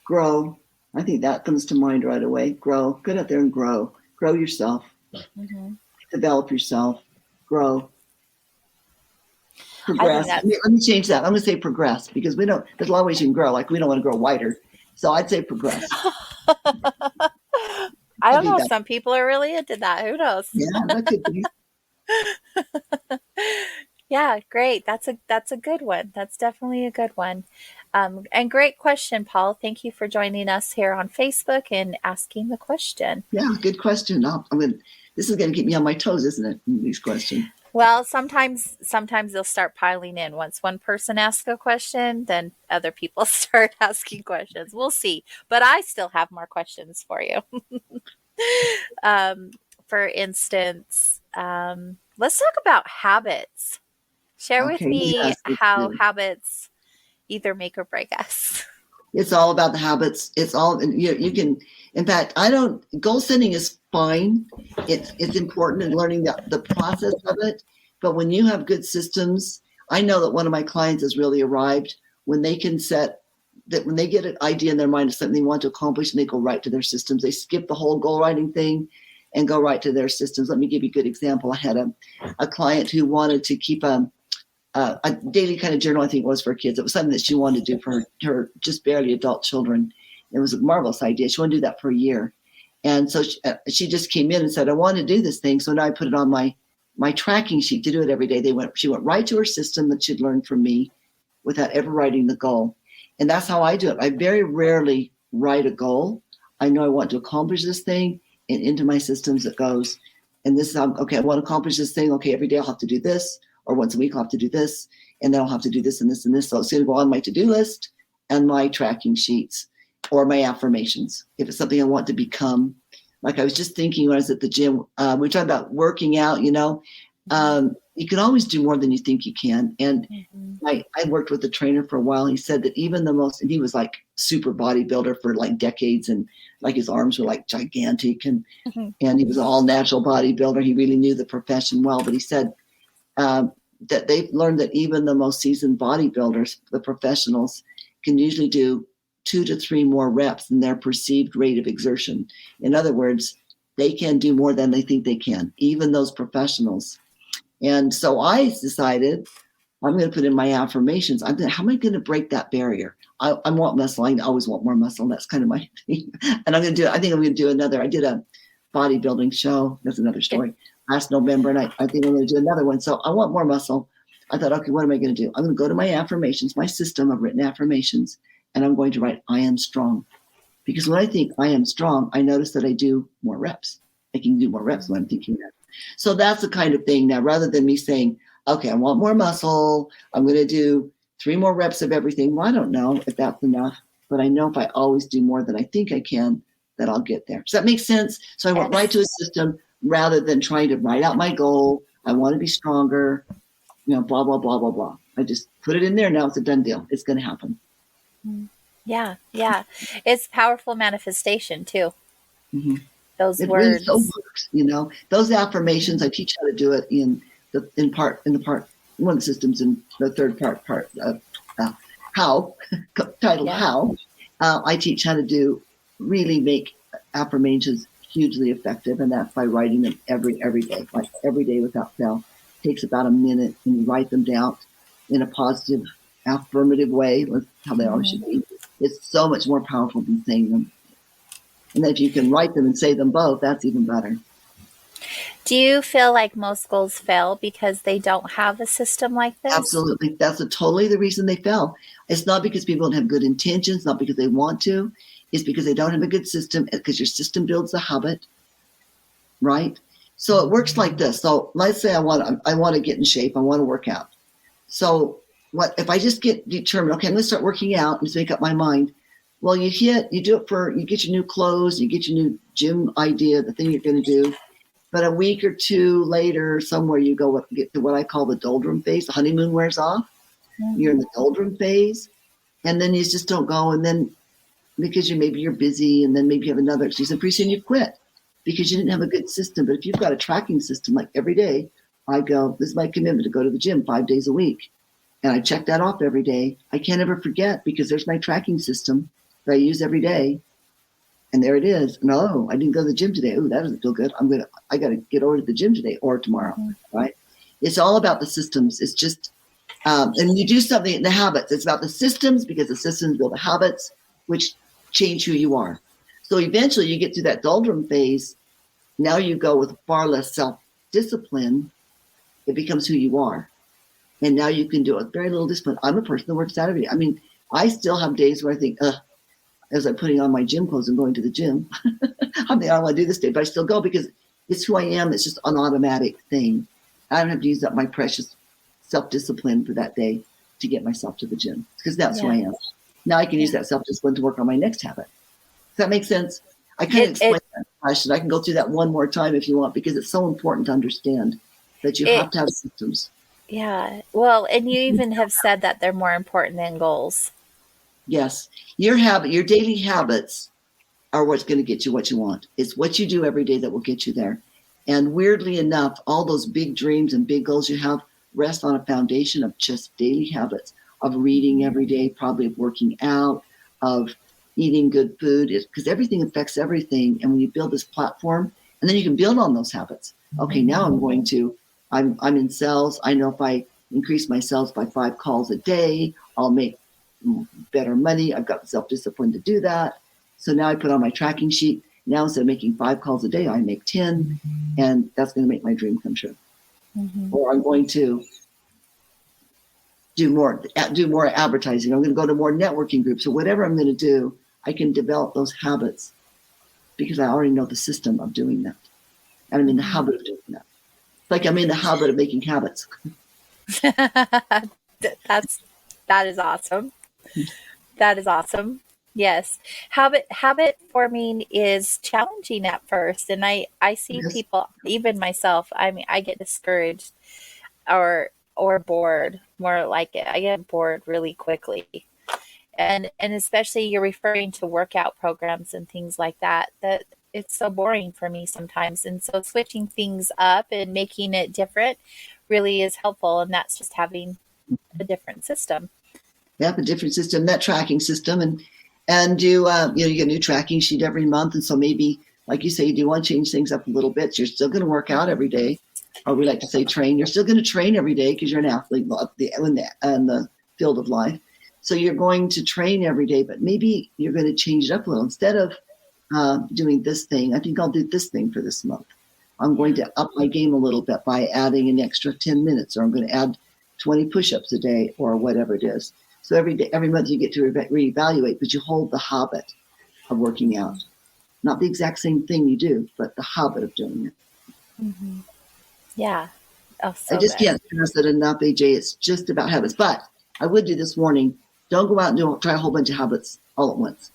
Grow. I think that comes to mind right away. Grow. Get out there and grow. Grow yourself. Mm-hmm. Develop yourself. Grow. Progress. Let me change that. I'm going to say progress, because there's a lot of ways you can grow. Like, we don't want to grow wider. So I'd say progress. I don't know. Some people are really into that. Who knows? Yeah, that could be. Yeah, great. That's a good one. That's definitely a good one. And great question, Paul. Thank you for joining us here on Facebook and asking the question. Yeah, good question. This is going to keep me on my toes, isn't it? These questions. Well, sometimes they'll start piling in. Once one person asks a question, then other people start asking questions. We'll see. But I still have more questions for you. For instance, let's talk about habits. Share with me how habits either make or break us. It's all about the habits. It's all, you can, in fact, goal setting is fine. It's important in learning the process of it. But when you have good systems, I know that one of my clients has really arrived when they can when they get an idea in their mind of something they want to accomplish, and they go right to their systems. They skip the whole goal writing thing and go right to their systems. Let me give you a good example. I had a client who wanted to keep a daily kind of journal, I think it was for kids. It was something that she wanted to do for her just barely adult children. It was a marvelous idea. She wanted to do that for a year. And so she just came in and said, I want to do this thing. So now I put it on my tracking sheet to do it every day. She went right to her system that she'd learned from me without ever writing the goal. And that's how I do it. I very rarely write a goal. I know I want to accomplish this thing, and into my systems it goes. And this is how, okay, I want to accomplish this thing. Okay, every day I'll have to do this, or once a week I'll have to do this, and then I'll have to do this and this and this. So it's going to go on my to-do list and my tracking sheets, or my affirmations. If it's something I want to become, like I was just thinking when I was at the gym, we were talking about working out, you can always do more than you think you can. And I worked with a trainer for a while. He said that even and he was like super bodybuilder for like decades, and like his arms were like gigantic, and he was an all natural bodybuilder. He really knew the profession well, but he said that they've learned that even the most seasoned bodybuilders, the professionals, can usually do 2 to 3 more reps than their perceived rate of exertion. In other words, they can do more than they think they can, even those professionals. And so I decided I'm going to put in my affirmations. How am I going to break that barrier? I want muscle. I always want more muscle. That's kind of my thing. And I think I'm going to do another. I did a bodybuilding show. That's another story. Last November, and I think I'm going to do another one. So I want more muscle. I thought, okay, what am I going to do? I'm going to go to my affirmations, my system of written affirmations, and I'm going to write, I am strong. Because when I think I am strong, I notice that I do more reps. I can do more reps when I'm thinking that. So that's the kind of thing now, rather than me saying, okay, I want more muscle, I'm going to do 3 more reps of everything. Well, I don't know if that's enough, but I know if I always do more than I think I can, that I'll get there. Does that make sense? So I went right to a system rather than trying to write out my goal. I want to be stronger, blah, blah, blah, blah, blah. I just put it in there. Now it's a done deal. It's going to happen. Yeah. Yeah. It's powerful manifestation too. Mm-hmm. Those it words. Really so works, those affirmations. I teach how to do it in the part one of the systems in the third part how titled how. I teach how to really make affirmations hugely effective, and that's by writing them every day, like every day without fail. It takes about a minute, and you write them down in a positive, affirmative way. That's how they always should be. It's so much more powerful than saying them. And if you can write them and say them both, that's even better. Do you feel like most goals fail because they don't have a system like this? Absolutely. That's totally the reason they fail. It's not because people don't have good intentions, not because they want to. It's because they don't have a good system, because your system builds a habit, right? So it works like this. So let's say I want to get in shape. I want to work out. So what if I just get determined, okay, I'm going to start working out and just make up my mind. Well, you get your new clothes, you get your new gym idea, the thing you're going to do. But a week or two later, somewhere you get to what I call the doldrum phase. The honeymoon wears off. Mm-hmm. You're in the doldrum phase. And then you just don't go. And then because you're busy, and then maybe you have another excuse. And pretty soon you quit because you didn't have a good system. But if you've got a tracking system, like every day, I go, this is my commitment to go to the gym 5 days a week. And I check that off every day. I can't ever forget because there's my tracking system that I use every day. And there it is. No, I didn't go to the gym today. Oh, that doesn't feel good. I got to get over to the gym today or tomorrow, right? It's all about the systems. It's just, and you do something in the habits. It's about the systems because the systems build the habits, which change who you are. So eventually you get to that doldrum phase. Now you go with far less self-discipline. It becomes who you are. And now you can do it with very little discipline. I'm a person that works out every day. I mean, I still have days where I think, as I'm putting on my gym clothes and going to the gym. I don't want to do this day, but I still go because it's who I am. It's just an automatic thing. I don't have to use up my precious self-discipline for that day to get myself to the gym because that's who I am. Now I can use that self-discipline to work on my next habit. Does that make sense? I can't explain that question. I can go through that one more time if you want because it's so important to understand that you have to have systems. Yeah. Well, and you even have said that they're more important than goals. Yes. Your daily habits are what's going to get you what you want. It's what you do every day that will get you there. And weirdly enough, all those big dreams and big goals you have rest on a foundation of just daily habits, of reading every day, probably of working out, of eating good food, because everything affects everything. And when you build this platform, and then you can build on those habits. Okay, now I'm in sales. I know if I increase my sales by 5 calls a day, I'll make better money. I've got the self-discipline to do that. So now I put on my tracking sheet. Now instead of making 5 calls a day, I make 10, and that's going to make my dream come true. Mm-hmm. Or I'm going to do more advertising. I'm going to go to more networking groups or whatever I'm going to do. I can develop those habits because I already know the system of doing that. And I'm in the habit of doing that. It's like I'm in the habit of making habits. That is awesome. That is awesome. Yes. Habit forming is challenging at first. And I see people, even myself, I mean, I get discouraged or bored, more like it. I get bored really quickly. And especially you're referring to workout programs and things like that it's so boring for me sometimes. And so switching things up and making it different really is helpful. And that's just having a different system. Yep, a different system, that tracking system. And you get a new tracking sheet every month. And so maybe, like you say, you do want to change things up a little bit. You're still going to work out every day. Or we like to say train. You're still going to train every day because you're an athlete in the field of life. So you're going to train every day, but maybe you're going to change it up a little. Instead of doing this thing, I think I'll do this thing for this month. I'm going to up my game a little bit by adding an extra 10 minutes, or I'm going to add 20 push-ups a day, or whatever it is. So every month you get to reevaluate, but you hold the habit of working out. Not the exact same thing you do, but the habit of doing it. Mm-hmm. Yeah. Oh, so I just can't stress it enough, AJ. It's just about habits. But I would do this warning. Don't go out and try a whole bunch of habits all at once.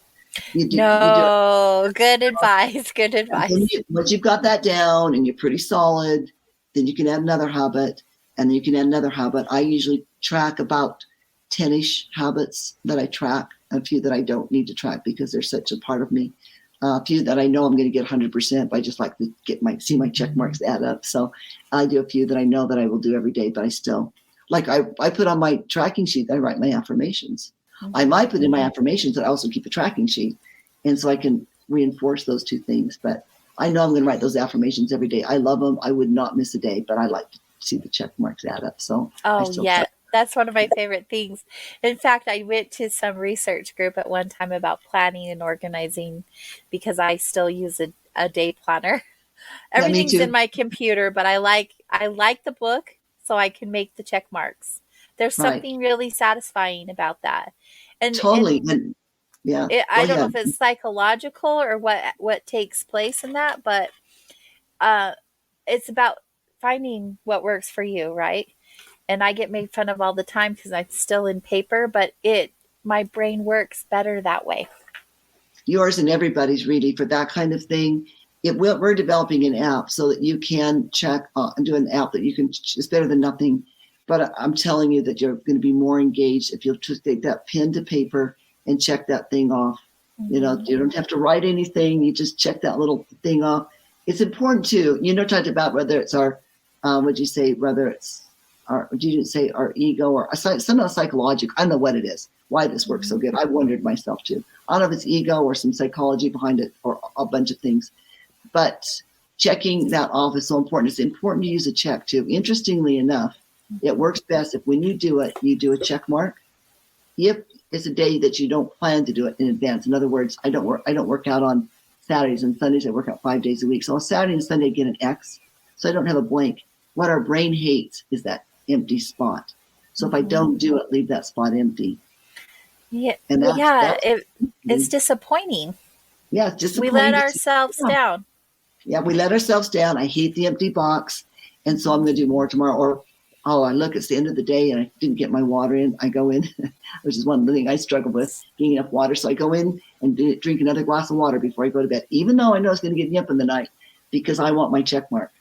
You do No, good advice. Good And then advice. once you've got that down and you're pretty solid, then you can add another habit, and then you can add another habit. I usually track about 10-ish habits that I track, a few that I don't need to track because they're such a part of me. A few that I know I'm going to get 100%, but I just like to see my check marks add up. So I do a few that I know that I will do every day, but I still, like I put on my tracking sheet, I write my affirmations. I might put in my affirmations, but I also keep a tracking sheet. And so I can reinforce those two things. But I know I'm going to write those affirmations every day. I love them. I would not miss a day, but I like to see the check marks add up. So I Oh, still yeah. track. That's one of my favorite things. In fact, I went to some research group at one time about planning and organizing because I still use a day planner. Yeah, me Everything's in too. my computer, but I like the book so I can make the check marks. There's Right. something really satisfying about that. Totally. And And yeah, go I don't know ahead. if it's psychological or what takes place in that, but uh, it's about finding what works for you, right? And I get made fun of all the time because I'm still in paper, but my brain works better that way. Yours and everybody's really for that kind of thing. We're developing an app so that you can check and do an app that you can. It's better than nothing. But I'm telling you that you're going to be more engaged if you'll just take that pen to paper and check that thing off. You know, you don't have to write anything. You just check that little thing off. It's important too. Talked about whether it's our, what'd you say, whether it's our, you didn't say our ego or somehow psychological. I don't know what it is, why this works so good. I wondered myself too. I don't know if it's ego or some psychology behind it or a bunch of things. But checking that off is so important. It's important to use a check too. Interestingly enough, it works best if when you do it, you do a check mark. If it's a day that you don't plan to do it in advance. In other words, I don't work out on Saturdays and Sundays. I work out 5 days a week. So on Saturday and Sunday, I get an X. So I don't have a blank. What our brain hates is that empty spot. So if I don't do it, leave that spot empty. Yeah, And it's disappointing. Yeah, it's We let disappointing. ourselves down. Yeah, we let ourselves down. I hate the empty box. And so I'm going to do more tomorrow. Or, I look, it's the end of the day and I didn't get my water in. I go in, which is one of the things I struggle with, getting enough water. So I go in and drink another glass of water before I go to bed, even though I know it's going to get me up in the night because I want my check mark.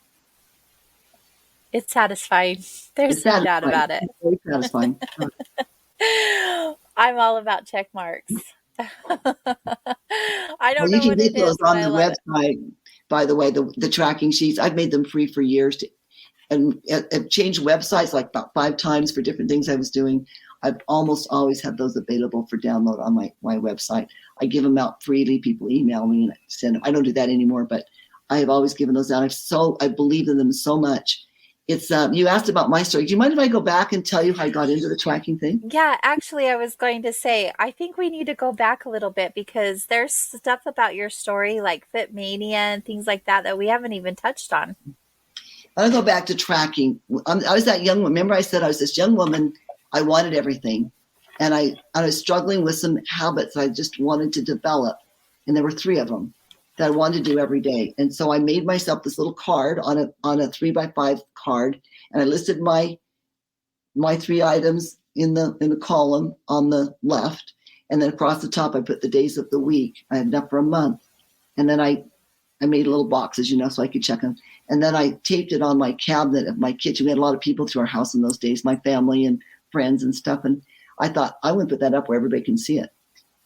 It's satisfying. There's no doubt about it. It's very satisfying. I'm all about check marks. I don't know You can what get it those is, but on I the love it. website, by the way, the tracking sheets. I've made them free for years and I've changed websites like about 5 times for different things I was doing. I've almost always had those available for download on my website. I give them out freely. People email me and I send them. I don't do that anymore, but I have always given those out. I believe in them so much. It's you asked about my story. Do you mind if I go back and tell you how I got into the tracking thing? Yeah, actually, I was going to say, I think we need to go back a little bit because there's stuff about your story like Fit Mania and things like that we haven't even touched on. I'll go back to tracking. I was that young woman. Remember I said I was this young woman. I wanted everything. And I was struggling with some habits I just wanted to develop. And there were 3 of them that I wanted to do every day. And so I made myself this little card on a 3x5 card. And I listed my 3 items in the column on the left. And then across the top, I put the days of the week. I had enough for a month. And then I made little boxes, so I could check them. And then I taped it on my cabinet of my kitchen. We had a lot of people to our house in those days, my family and friends and stuff. And I thought, I would put that up where everybody can see it.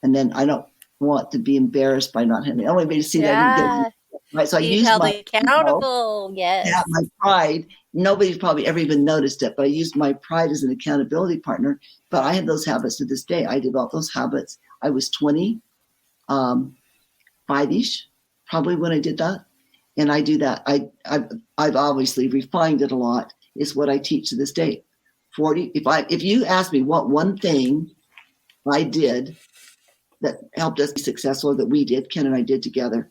And then I don't want to be embarrassed by not having, I want everybody to see that I didn't get it. Right. So I Being used held my accountable. Yes. Yeah, my pride. Nobody's probably ever even noticed it, but I used my pride as an accountability partner. But I have those habits to this day. I developed those habits. I was 20, 5-ish, probably when I did that. And I do that. I've obviously refined it a lot. Is what I teach to this day. 40. If you ask me what one thing I did that helped us be successful, that we did, Ken and I did together,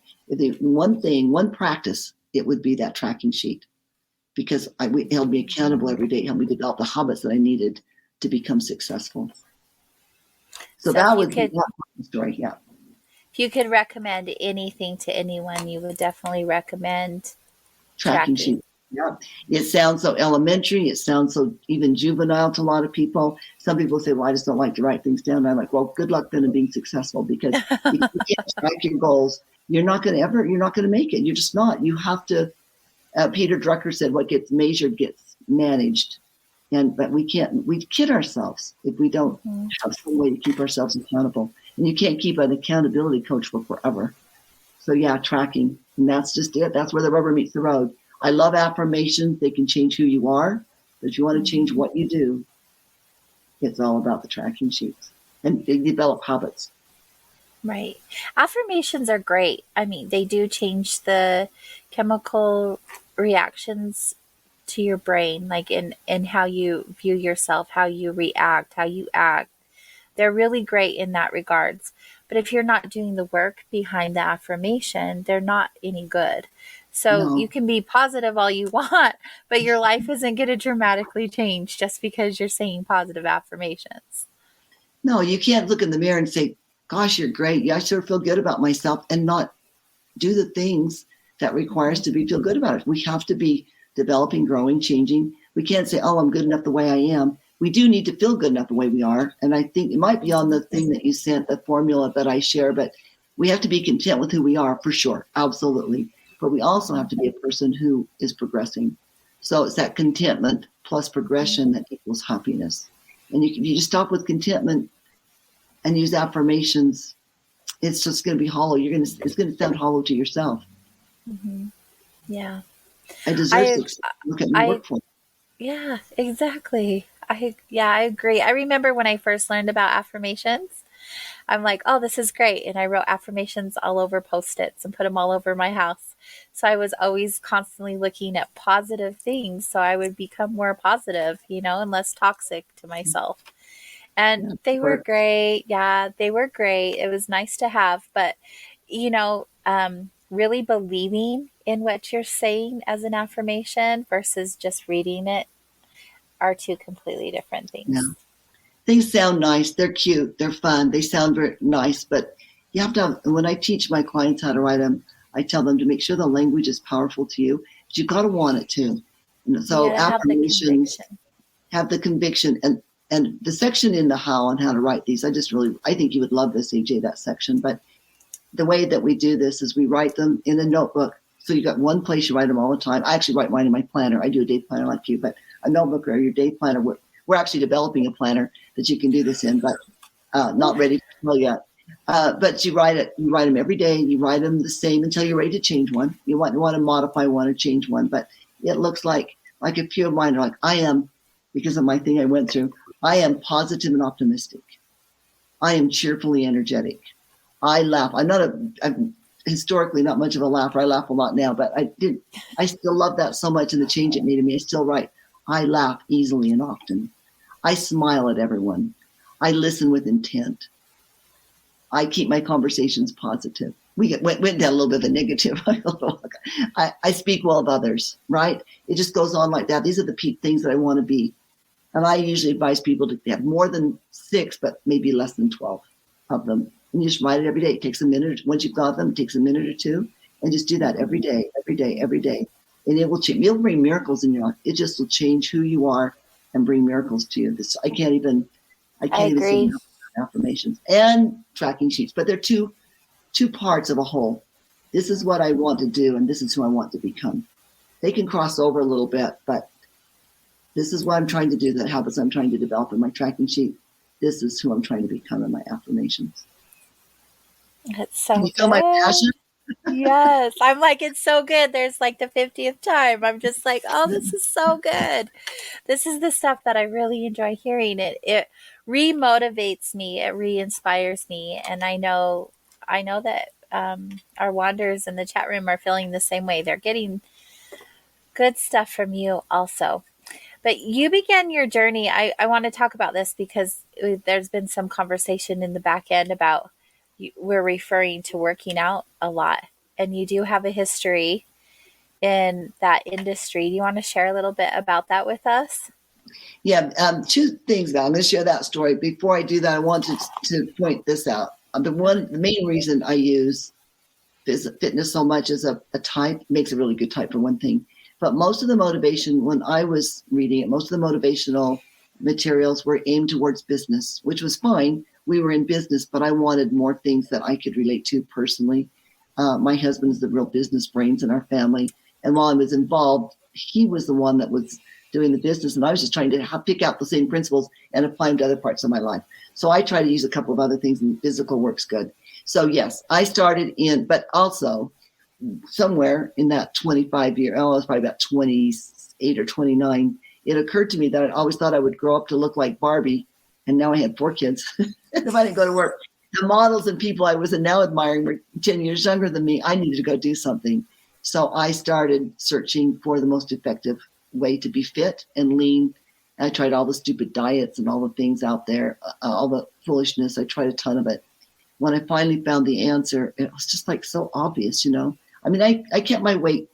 one practice, it would be that tracking sheet, because it held me accountable every day. It helped me develop the habits that I needed to become successful. So that would be the story. Yeah. If you could recommend anything to anyone, you would definitely recommend Tracking sheet. Yeah. It sounds so elementary. It sounds so even juvenile to a lot of people. Some people say, well, I just don't like to write things down. And I'm like, well, good luck then in being successful, because if you can't track your goals, you're not going to make it. You're just not. You have to, Peter Drucker said, what gets measured gets managed. But we kid ourselves if we don't have some way to keep ourselves accountable. And you can't keep an accountability coach for forever. So yeah, tracking. And that's just it. That's where the rubber meets the road. I love affirmations. They can change who you are. But if you want to change what you do, it's all about the tracking sheets. And they develop habits. Right. Affirmations are great. I mean, they do change the chemical reactions to your brain, like in how you view yourself, how you react, how you act. They're really great in that regards. But if you're not doing the work behind the affirmation, they're not any good. So you can be positive all you want, but your life isn't going to dramatically change just because you're saying positive affirmations. No, you can't look in the mirror and say, gosh, you're great. Yeah, I sure feel good about myself, and not do the things that require us to feel good about it. We have to be developing, growing, changing. We can't say, oh, I'm good enough the way I am. We do need to feel good enough the way we are. And I think it might be on the thing that you sent, the formula that I share, but we have to be content with who we are, for sure. Absolutely. But we also have to be a person who is progressing. So it's that contentment plus progression that equals happiness. And if you just stop with contentment and use affirmations, it's just going to be hollow. It's going to sound hollow to yourself. Mm-hmm. Yeah. I deserve success. Look at me work for it. Yeah, exactly. I agree. I remember when I first learned about affirmations, I'm like, oh, this is great. And I wrote affirmations all over Post-its and put them all over my house. So I was always constantly looking at positive things. So I would become more positive, and less toxic to myself. And they were great. Yeah, they were great. It was nice to have. But, really believing in what you're saying as an affirmation versus just reading it are two completely different things. Yeah. Things sound nice. They're cute. They're fun. They sound very nice. But you have to when I teach my clients how to write them, I tell them to make sure the language is powerful to you. But you've got to want it to. So affirmations have the conviction. And the section in the how on how to write these, I think you would love this, AJ, that section. But the way that we do this is we write them in a notebook. So you got one place you write them all the time. I actually write mine in my planner. I do a day planner like you, but a notebook or your day planner. We're actually developing a planner that you can do this in, but not ready to tell yet. But you write them every day. You write them the same until you're ready to change one. You want to modify one or change one, but it looks like a few of mine are like, I am, because of my thing I went through, I am positive and optimistic. I am cheerfully energetic. I laugh. I'm historically not much of a laugher. I laugh a lot now, but I still love that so much, and the change it made in me. I still write, I laugh easily and often. I smile at everyone. I listen with intent. I keep my conversations positive. We went down a little bit of a negative. I speak well of others, right? It just goes on like that. These are the things that I want to be. And I usually advise people to have more than 6, but maybe less than 12 of them. And you just write it every day. It takes a minute. Once you've got them, it takes a minute or two. And just do that every day, every day, every day. And it will change. It'll bring miracles in your life. It just will change who you are and bring miracles to you. I can't even say affirmations and tracking sheets. But they're two parts of a whole. This is what I want to do, and this is who I want to become. They can cross over a little bit, but this is what I'm trying to do, the habits I'm trying to develop in my tracking sheet. This is who I'm trying to become in my affirmations. That's so Can you feel my passion? Yes. I'm like, it's so good. There's like the 50th time. I'm just like, oh, this is so good. This is the stuff that I really enjoy hearing. It re-motivates me. It re-inspires me. And I know that our wanderers in the chat room are feeling the same way. They're getting good stuff from you also. But you began your journey. I want to talk about this because there's been some conversation in the back end about we're referring to working out a lot, and you do have a history in that industry. Do you want to share a little bit about that with us? Yeah, 2 things now. I'm going to share that story. Before I do that, I want to point this out. The main reason I use fitness so much as a type, makes a really good type for one thing, But most of the motivation, when I was reading it, most of the motivational materials were aimed towards business, which was fine. We were in business, but I wanted more things that I could relate to personally. My husband is the real business brains in our family. And while I was involved, he was the one that was doing the business. And I was just trying to pick out the same principles and apply them to other parts of my life. So I try to use a couple of other things, and physical works good. So yes, I started but also somewhere in that 25-year, I was probably about 28 or 29, it occurred to me that I always thought I would grow up to look like Barbie. And now I had 4 kids. If I didn't go to work, the models and people I was now admiring were 10 years younger than me. I needed to go do something. So I started searching for the most effective way to be fit and lean. I tried all the stupid diets and all the things out there, all the foolishness. I tried a ton of it. When I finally found the answer, it was just like so obvious, you know. I mean, I kept my weight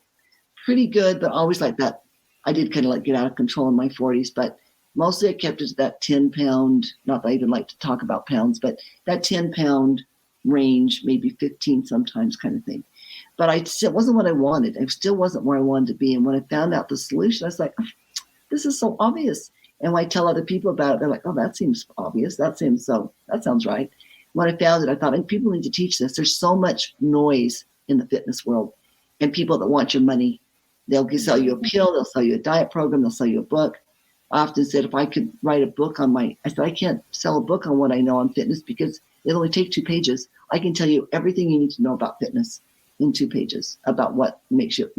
pretty good, but always like that. I did kind of like get out of control in my 40s, but mostly I kept it to that 10-pound, not that I even like to talk about pounds, but that 10-pound range, maybe 15 sometimes kind of thing. But it still wasn't what I wanted. I still wasn't where I wanted to be. And when I found out the solution, I was like, oh, this is so obvious. And when I tell other people about it, they're like, oh, that seems obvious. That sounds right. When I found it, I thought, people need to teach this. There's so much noise in the fitness world, and people that want your money. They'll sell you a pill, they'll sell you a diet program, they'll sell you a book. I often said, if I could write a book I said, I can't sell a book on what I know on fitness because it'll only take 2 pages. I can tell you everything you need to know about fitness in 2 pages, about what makes it,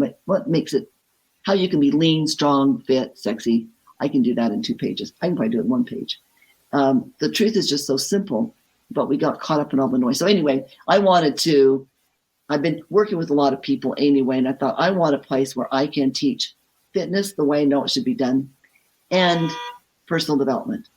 how you can be lean, strong, fit, sexy. I can do that in 2 pages. I can probably do it in 1 page. The truth is just so simple, but we got caught up in all the noise. So anyway, I've been working with a lot of people anyway, and I thought I want a place where I can teach fitness the way I know it should be done and personal development.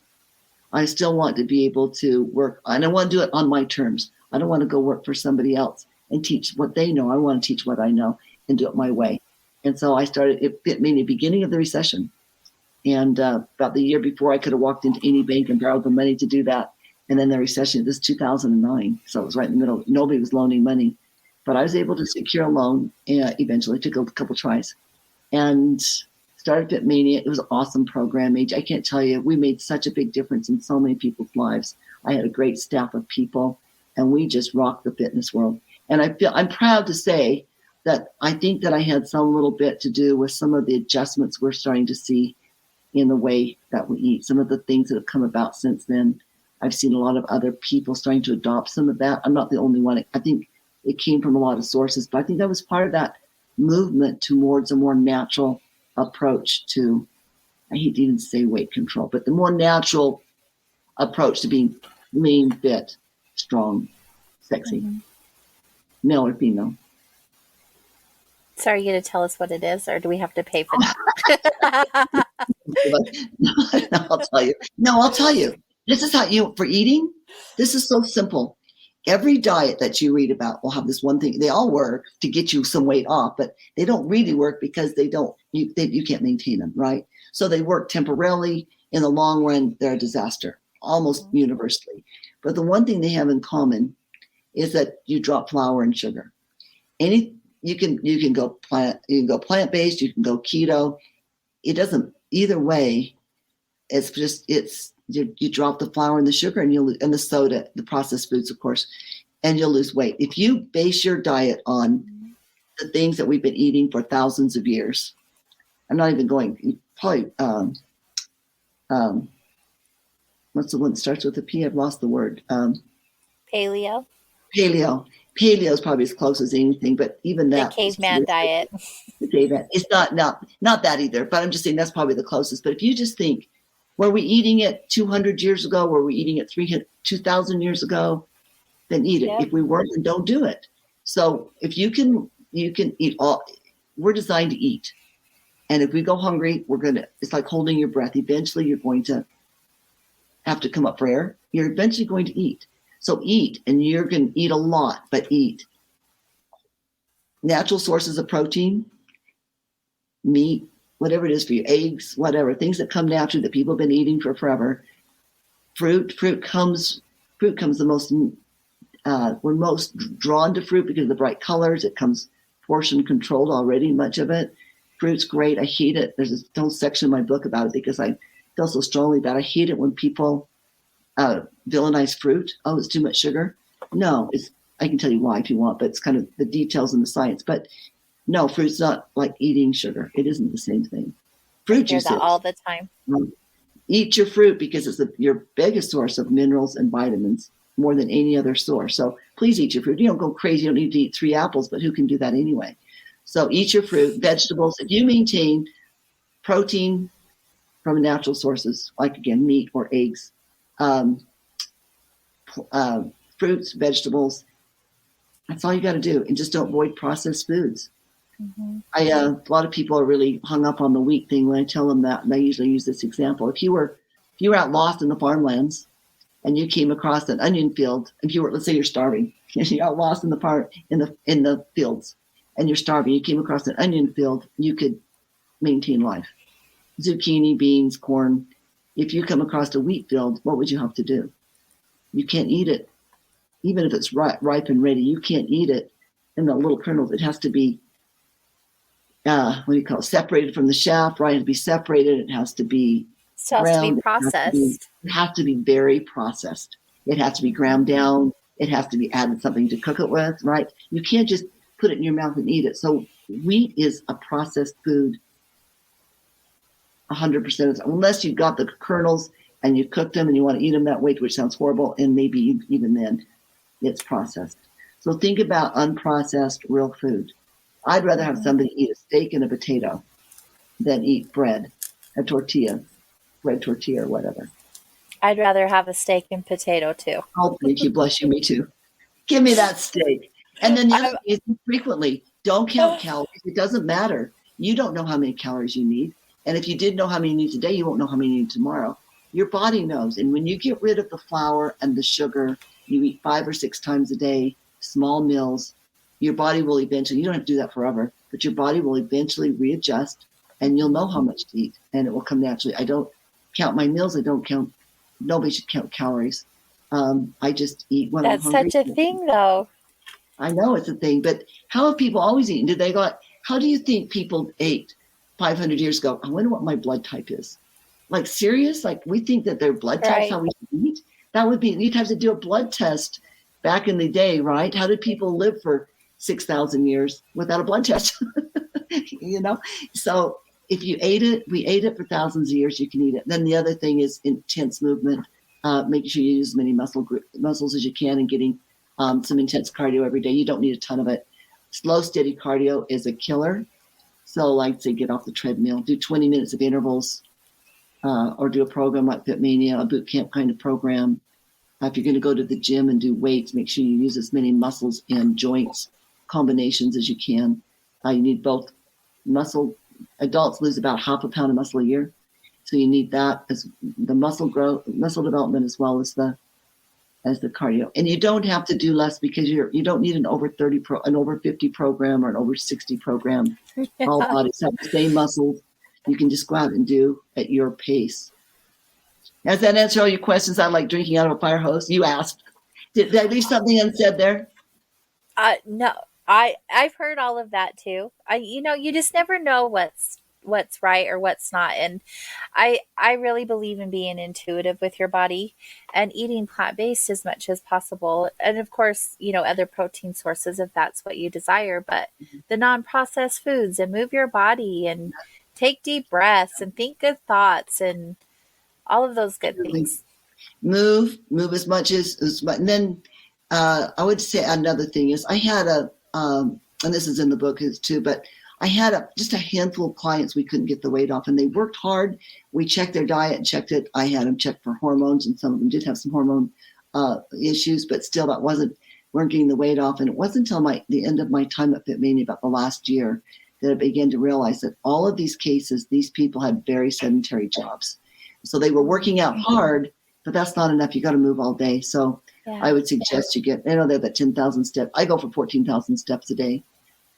I still want to be able to work, and I want to do it on my terms. I don't want to go work for somebody else and teach what they know. I want to teach what I know and do it my way. And so I started, it fit me in the beginning of the recession. And about the year before, I could have walked into any bank and borrowed the money to do that. And then the recession, this is 2009. So it was right in the middle. Nobody was loaning money. But I was able to secure a loan eventually. Took a couple tries and started Fit Mania. It was an awesome program. I can't tell you, we made such a big difference in so many people's lives. I had a great staff of people, and we just rocked the fitness world. And I'm proud to say that I think that I had some little bit to do with some of the adjustments we're starting to see in the way that we eat. Some of the things that have come about since then. I've seen a lot of other people starting to adopt some of that. I'm not the only one. I think it came from a lot of sources, but I think that was part of that movement towards a more natural approach to, I hate to even say weight control, but the more natural approach to being lean, fit, strong, sexy, male or female. So are you going to tell us what it is, or do we have to pay for that? I'll tell you. This is how for eating, this is so simple. Every diet that you read about will have this one thing. They all work to get you some weight off, but they don't really work because you can't maintain them, right? So they work temporarily. In the long run, they're a disaster, almost universally. But the one thing they have in common is that you drop flour and sugar. You can go plant-based, you can go keto. It doesn't, either way, you drop the flour and the sugar and the soda, the processed foods, of course, and you'll lose weight. If you base your diet on the things that we've been eating for thousands of years, I'm not even going, probably, what's the one that starts with a P? I've lost the word. Paleo. Paleo is probably as close as anything, but even that. The caveman diet. It's not that either, but I'm just saying that's probably the closest. But if you just think, were we eating it 200 years ago? Were we eating it 2,000 years ago? Then eat it. Yep. If we weren't, then don't do it. So if you can eat all. We're designed to eat, and if we go hungry, it's like holding your breath. Eventually, you're going to have to come up for air. You're eventually going to eat. So eat, and you're going to eat a lot, but eat natural sources of protein, meat, whatever it is for you, eggs, whatever, things that come naturally that people have been eating for forever. Fruit comes the most, we're most drawn to fruit because of the bright colors. It comes portion controlled already, much of it. Fruit's great. I hate it. There's a whole section in my book about it because I feel so strongly about it. I hate it when people villainize fruit. Oh, it's too much sugar. No, I can tell you why if you want, but it's kind of the details and the science. But no, fruit's not like eating sugar. It isn't the same thing. Fruit hear juice that is. all the time. Eat your fruit because it's your biggest source of minerals and vitamins more than any other source. So please eat your fruit. You don't go crazy. You don't need to eat 3 apples, but who can do that anyway? So eat your fruit, vegetables. If you maintain protein from natural sources, like again, meat or eggs, fruits, vegetables, that's all you got to do. And just don't avoid processed foods. Mm-hmm. A lot of people are really hung up on the wheat thing when I tell them that, and I usually use this example. If you were out lost in the farmlands and you came across an onion field, let's say you're starving, you're out lost in the fields and you're starving, you came across an onion field, you could maintain life. Zucchini, beans, corn. If you come across a wheat field, what would you have to do? You can't eat it. Even if it's ripe and ready, you can't eat it in the little kernels. It has to be separated from the shaft, right? It has to be separated. It has to be ground. It processed. It has to be very processed. It has to be ground down. It has to be added something to cook it with, right? You can't just put it in your mouth and eat it. So wheat is a processed food 100% of the time, unless you've got the kernels and you cooked them and you want to eat them that way, which sounds horrible, and maybe even then it's processed. So think about unprocessed real food. I'd rather have somebody eat a steak and a potato than eat bread or bread tortilla or whatever. I'd rather have a steak and potato too. Oh, thank you. Bless you. Me too. Give me that steak. And then the other thing is frequently, don't count calories. It doesn't matter. You don't know how many calories you need. And if you did know how many you need today, you won't know how many you need tomorrow. Your body knows. And when you get rid of the flour and the sugar, you eat 5 or 6 times a day, small meals, your body will eventually, you don't have to do that forever, but your body will eventually readjust and you'll know how much to eat and it will come naturally. I don't count my meals. Nobody should count calories. I just eat when I'm hungry. That's such a thing though. I know it's a thing, but how have people always eaten? How do you think people ate 500 years ago? I wonder what my blood type is. Like serious? Like we think that their blood type's how we should eat? That would be, you'd have to do a blood test back in the day, right? How did people live for 6,000 years without a blood test? So if you we ate it for thousands of years, you can eat it. Then the other thing is intense movement, making sure you use as many muscles as you can and getting some intense cardio every day. You don't need a ton of it. Slow, steady cardio is a killer. So like say, get off the treadmill, do 20 minutes of intervals, or do a program like Fitmania, a boot camp kind of program. If you're going to go to the gym and do weights, make sure you use as many muscles and joints combinations as you can. You need both muscle. Adults lose about 0.5 pound of muscle a year. So you need that as the muscle growth, muscle development, as well as the cardio. And you don't have to do less because you don't need an over 50 program or an over 60 program. All bodies have the same muscles. You can just go out and do at your pace. Does that answer all your questions? I like drinking out of a fire hose. You asked. Did I leave something unsaid there? No, I've heard all of that too. You just never know what's right or what's not. And I really believe in being intuitive with your body and eating plant-based as much as possible. And of course, other protein sources if that's what you desire, but the non-processed foods, and move your body and take deep breaths and think good thoughts and all of those good things. Move as much as much. And then I would say another thing is I had and this is in the book too, but I had just a handful of clients we couldn't get the weight off, and they worked hard. We checked their diet and checked it. I had them checked for hormones, and some of them did have some hormone issues, but still weren't getting the weight off. And it wasn't until the end of my time at Fitmania, about the last year, that I began to realize that all of these cases, these people had very sedentary jobs. So they were working out hard, but that's not enough. You got to move all day. So I would suggest you get, they're that 10,000 steps. I go for 14,000 steps a day.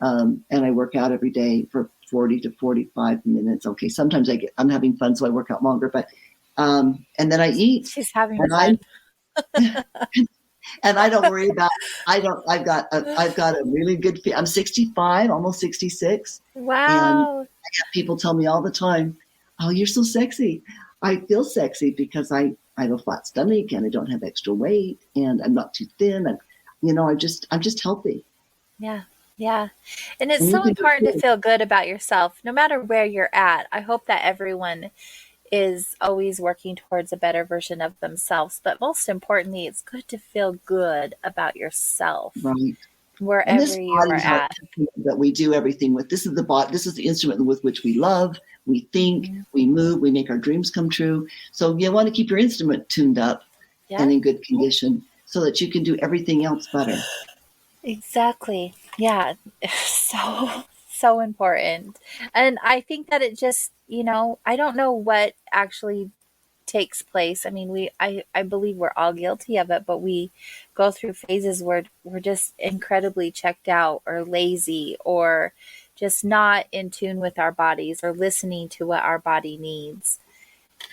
And I work out every day for 40 to 45 minutes. Okay. Sometimes I'm having fun, so I work out longer, but, and then I eat. She's having fun. And I don't worry about, I've got a really good, I'm 65, almost 66. Wow. have people tell me all the time, "Oh, you're so sexy." I feel sexy because I have a flat stomach and I don't have extra weight and I'm not too thin. And, I'm just healthy. Yeah. Yeah. And it's And you so can do important to it. feel good about yourself, no matter where you're at. I hope that everyone is always working towards a better version of themselves. But most importantly, it's good to feel good about yourself Right. And this wherever you body are is our at. instrument that we do everything with. This is the body. This is the instrument with which we love, we think, we move, we make our dreams come true. So you want to keep your instrument tuned up Yeah, and in good condition so that you can do everything else better. exactly. Yeah. So important. And I think that it just, I don't know what actually takes place. I mean, I believe we're all guilty of it, but we go through phases where we're just incredibly checked out or lazy or just not in tune with our bodies or listening to what our body needs.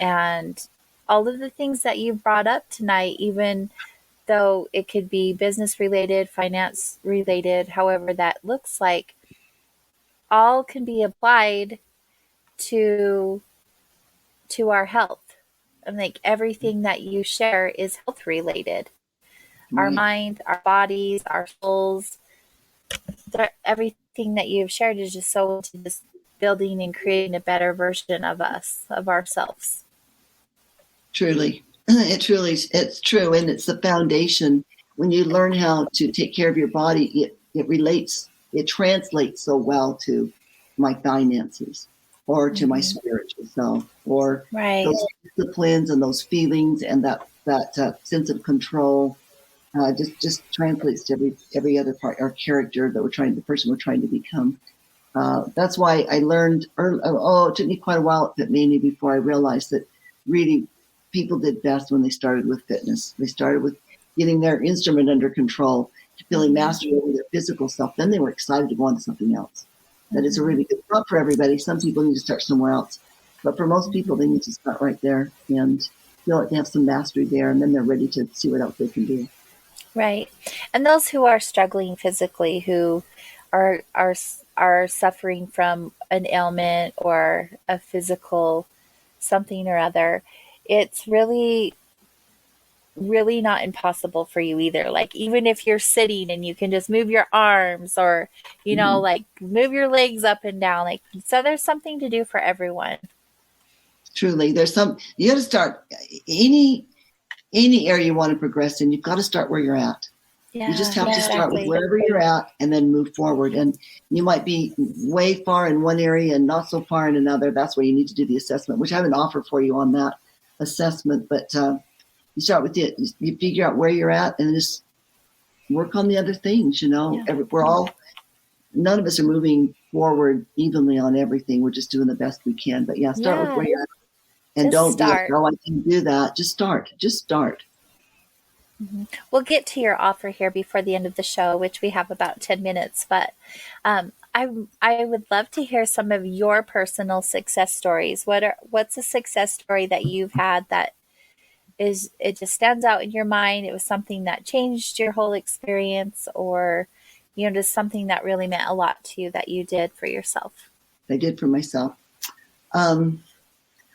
And all of the things that you brought up tonight, even though it could be business related, finance related, however that looks like, all can be applied to our health. And like everything that you share is health related. Our Right. mind, our bodies, our souls, everything that you've shared is just so into just building and creating a better version of us, of ourselves. Truly. It's true. And it's the foundation. When you learn how to take care of your body, it translates so well to my finances or to my spiritual self or Right. those disciplines and those feelings and that sense of control. Just translates to every other part, our character the person we're trying to become. That's why I learned early, it took me quite a while at Mania before I realized that really people did best when they started with fitness. They started with getting their instrument under control, feeling mastery over their physical self. Then they were excited to go on to something else. That is a really good, not for everybody. Some people need to start somewhere else. But for most people, they need to start right there and feel like they have some mastery there. And then they're ready to see what else they can do. Right. And those who are struggling physically, who are suffering from an ailment or a physical something or other, it's really not impossible for you either. Like even if you're sitting and you can just move your arms or like move your legs up and down, like so there's something to do for everyone. Truly, you got to start any area you want to progress in. You've got to start where you're at. Yeah, You just have to start exactly. with wherever you're at and then move forward. And you might be way far in one area and not so far in another. That's where you need to do the assessment, which I have an offer for you on that assessment. But you start with it. You figure out where you're at and just work on the other things. Yeah. None of us are moving forward evenly on everything. We're just doing the best we can. But start with where you're at. And Just don't start. be like, I can do that. Just start. Mm-hmm. We'll get to your offer here before the end of the show, which we have about 10 minutes. But I would love to hear some of your personal success stories. What's a success story that you've had that it just stands out in your mind? It was something that changed your whole experience, or just something that really meant a lot to you that you did for yourself. I did for myself.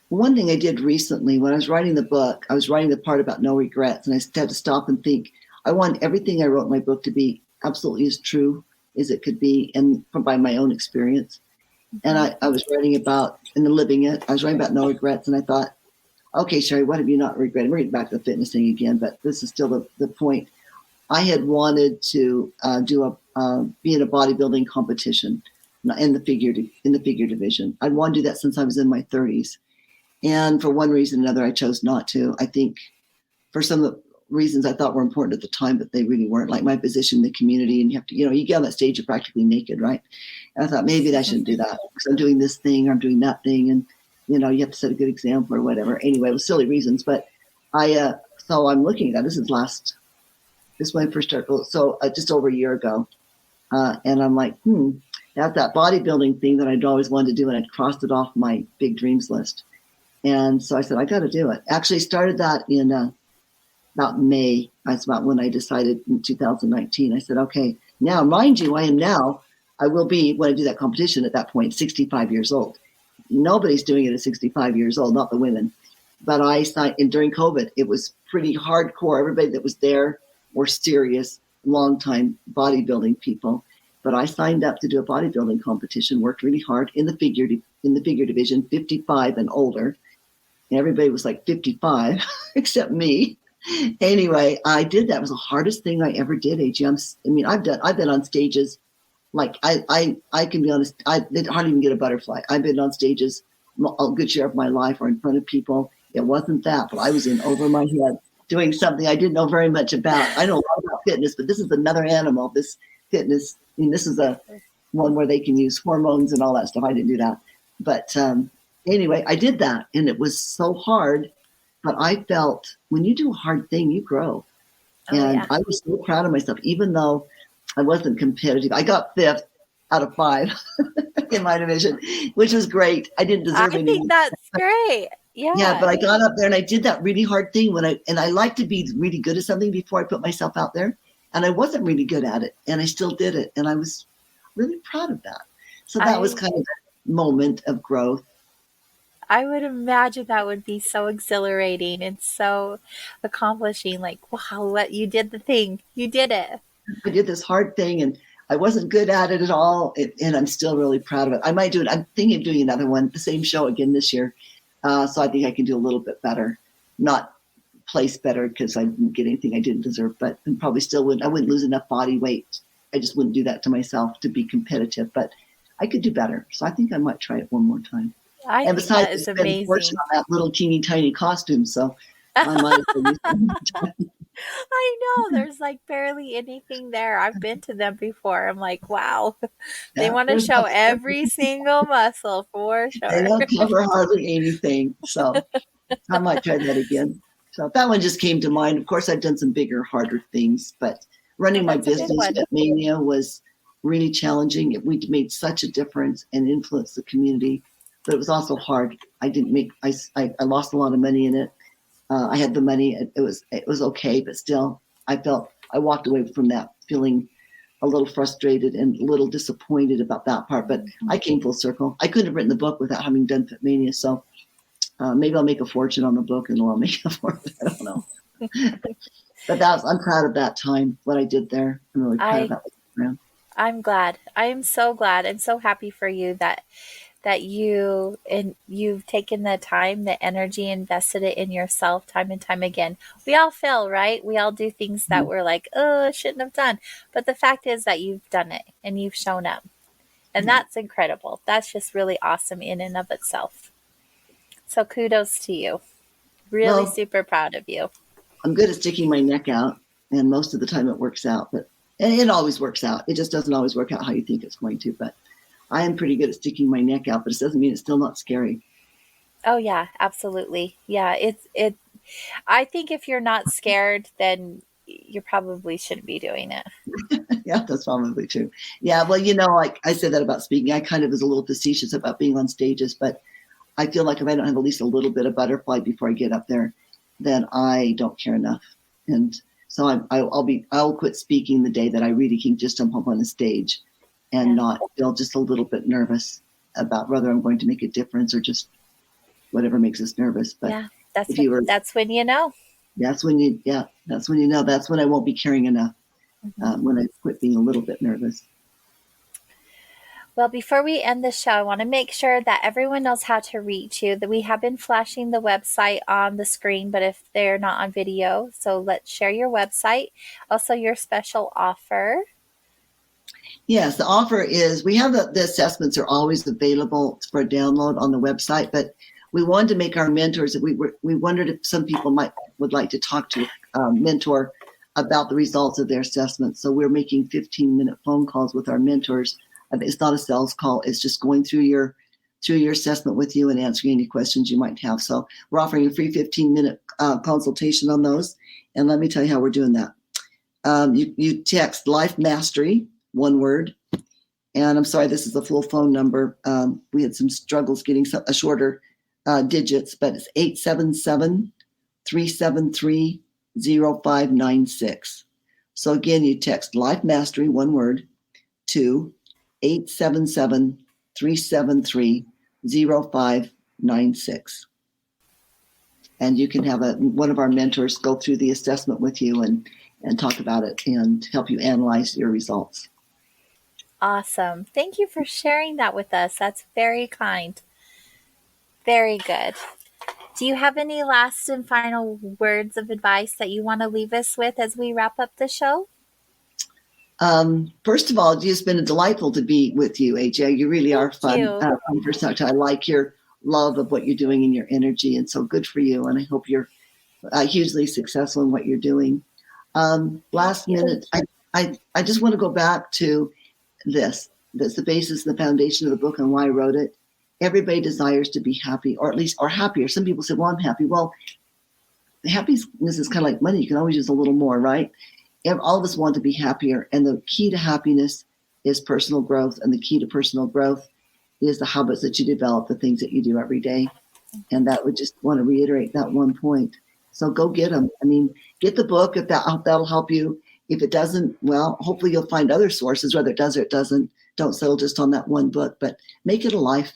One thing I did recently when I was writing the book, I was writing the part about no regrets, and I had to stop and think. I want everything I wrote in my book to be absolutely as true as it could be, and by my own experience. And I was writing about, and living it, I was writing about no regrets, and I thought, okay, Sherry, what have you not regretted? We're getting back to the fitness thing again, but this is still the point. I had wanted to be in a bodybuilding competition in the figure division. I'd wanted to do that since I was in my 30s. And for one reason or another, I chose not to. I think for some of the reasons I thought were important at the time, but they really weren't, like my position in the community. And you have to, you get on that stage, you're practically naked, right? And I thought maybe I shouldn't do that because I'm doing this thing or I'm doing that thing. And, you have to set a good example or whatever. Anyway, it was silly reasons. But so I'm looking at that. This is when I first started. So just over a year ago. And I'm like, that's that bodybuilding thing that I'd always wanted to do. And I'd crossed it off my big dreams list. And so I said, I got to do it. Actually started that in about May. That's about when I decided in 2019. I said, okay, now, mind you, I am now I will be, when I do that competition at that point, 65 years old. Nobody's doing it at 65 years old, not the women. But I signed, and during COVID, it was pretty hardcore. Everybody that was there were serious, long-time bodybuilding people. But I signed up to do a bodybuilding competition, worked really hard in the figure division, 55 and older. And everybody was like 55, except me. Anyway, I did that. It was the hardest thing I ever did, AG. I've been on stages, like I can be honest, I didn't hardly even get a butterfly. I've been on stages a good share of my life or in front of people. It wasn't that, but I was in over my head doing something I didn't know very much about. I know a lot about fitness, but this is another animal. This fitness, this is a one where they can use hormones and all that stuff. I didn't do that. But anyway, I did that, and it was so hard. But I felt when you do a hard thing, you grow. And I was so proud of myself, even though I wasn't competitive. I got 5th out of 5 in my division, which was great. I didn't deserve any. I think that's great. Yeah. Yeah, but I got up there and I did that really hard thing and I like to be really good at something before I put myself out there. And I wasn't really good at it, and I still did it. And I was really proud of that. So that was kind of a moment of growth. I would imagine that would be so exhilarating and so accomplishing. Like, wow, what you did the thing. You did it. I did this hard thing and I wasn't good at it at all. And I'm still really proud of it. I might do it. I'm thinking of doing another one, the same show again this year. So I think I can do a little bit better, not place better because I didn't get anything I didn't deserve, but I probably still wouldn't. I wouldn't lose enough body weight. I just wouldn't do that to myself to be competitive, but I could do better. So I think I might try it one more time. And besides, that is amazing. On that little teeny tiny costume, so I might. I know there's like barely anything there. I've been to them before. I'm like, wow, they want to show every single muscle for sure. They don't cover hardly anything, so I might try that again. So that one just came to mind. Of course, I've done some bigger, harder things, but running my business at Mania was really challenging. We made such a difference and influenced the community, but it was also hard. I lost a lot of money in it. I had the money. It was okay, but still, I walked away from that feeling a little frustrated and a little disappointed about that part. But I came full circle. I couldn't have written the book without having done Fit Mania. So maybe I'll make a fortune on the book, and I'll make a fortune. I don't know. But I'm proud of that time. What I did there. I'm really proud of that. I'm glad. I am so glad and so happy for you that you've taken the time, the energy, invested it in yourself time and time again. We all fail, right? We all do things that we're like, oh, I shouldn't have done. But the fact is that you've done it and you've shown up. And that's incredible. That's just really awesome in and of itself. So kudos to you. Really super proud of you. I'm good at sticking my neck out, and most of the time it works out. But it always works out. It just doesn't always work out how you think it's going to. But I am pretty good at sticking my neck out, but it doesn't mean it's still not scary. Oh yeah, absolutely. Yeah, I think if you're not scared, then you probably shouldn't be doing it. Yeah, that's probably true. Yeah, well, like I said that about speaking, I kind of was a little facetious about being on stages, but I feel like if I don't have at least a little bit of butterfly before I get up there, then I don't care enough. And so I'll quit speaking the day that I really can just jump up on the stage and not feel just a little bit nervous about whether I'm going to make a difference or just whatever makes us nervous. But yeah, that's when you know. That's when you know. That's when I won't be caring enough, when I quit being a little bit nervous. Well, before we end the show, I want to make sure that everyone knows how to reach you. That we have been flashing the website on the screen, but if they're not on video, so let's share your website. Also, your special offer. Yes, the offer is we have the assessments are always available for download on the website, but we wanted to make our mentors. We wondered if some people would like to talk to a mentor about the results of their assessment. So we're making 15-minute phone calls with our mentors. It's not a sales call. It's just going through your assessment with you and answering any questions you might have. So we're offering a free 15-minute consultation on those. And let me tell you how we're doing that. You text Life Mastery, one word. And I'm sorry, this is the full phone number. We had some struggles getting a shorter digits, but it's 877-373-0596. So again, you text Life Mastery, one word, to 877-373-0596. And you can have one of our mentors go through the assessment with you and talk about it and help you analyze your results. Awesome. Thank you for sharing that with us. That's very kind. Very good. Do you have any last and final words of advice that you want to leave us with as we wrap up the show? First of all, it's just been delightful to be with you, AJ. You really are fun. Fun for such. I like your love of what you're doing and your energy, and so good for you. And I hope you're hugely successful in what you're doing. Last minute, I just want to go back to this. That's the basis, the foundation of the book, and why I wrote it. Everybody desires to be happy, or at least, or happier. Some people say, well, I'm happy. Well, happiness is kind of like money. You can always use a little more, right? All of us want to be happier. And the key to happiness is personal growth. And the key to personal growth is the habits that you develop, the things that you do every day. And that would just want to reiterate that one point. So go get them. I mean, get the book if that'll help you. If it doesn't, well, hopefully you'll find other sources, whether it does or it doesn't. Don't settle just on that one book, but make it a life.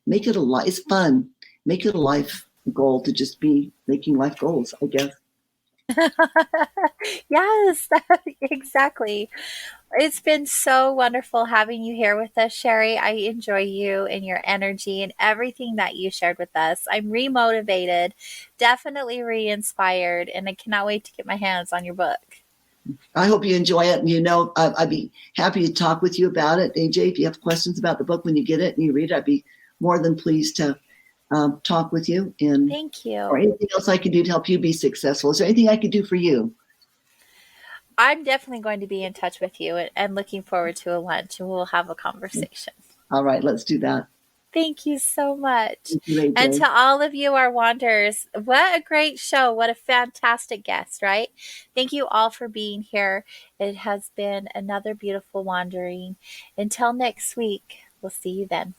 Make it a life. It's fun. Make it a life goal to just be making life goals, I guess. Yes, exactly. It's been so wonderful having you here with us, Sherry. I enjoy you and your energy and everything that you shared with us. I'm remotivated, definitely re-inspired, and I cannot wait to get my hands on your book. I hope you enjoy it. And I'd be happy to talk with you about it. AJ, if you have questions about the book when you get it and you read it, I'd be more than pleased to talk with you. And thank you. Or anything else I could do to help you be successful. Is there anything I could do for you? I'm definitely going to be in touch with you and looking forward to a lunch, and we'll have a conversation. All right, let's do that. Thank you so much. Thank you, AJ. And to all of you, our wanderers, what a great show. What a fantastic guest, right? Thank you all for being here. It has been another beautiful wandering. Until next week, we'll see you then.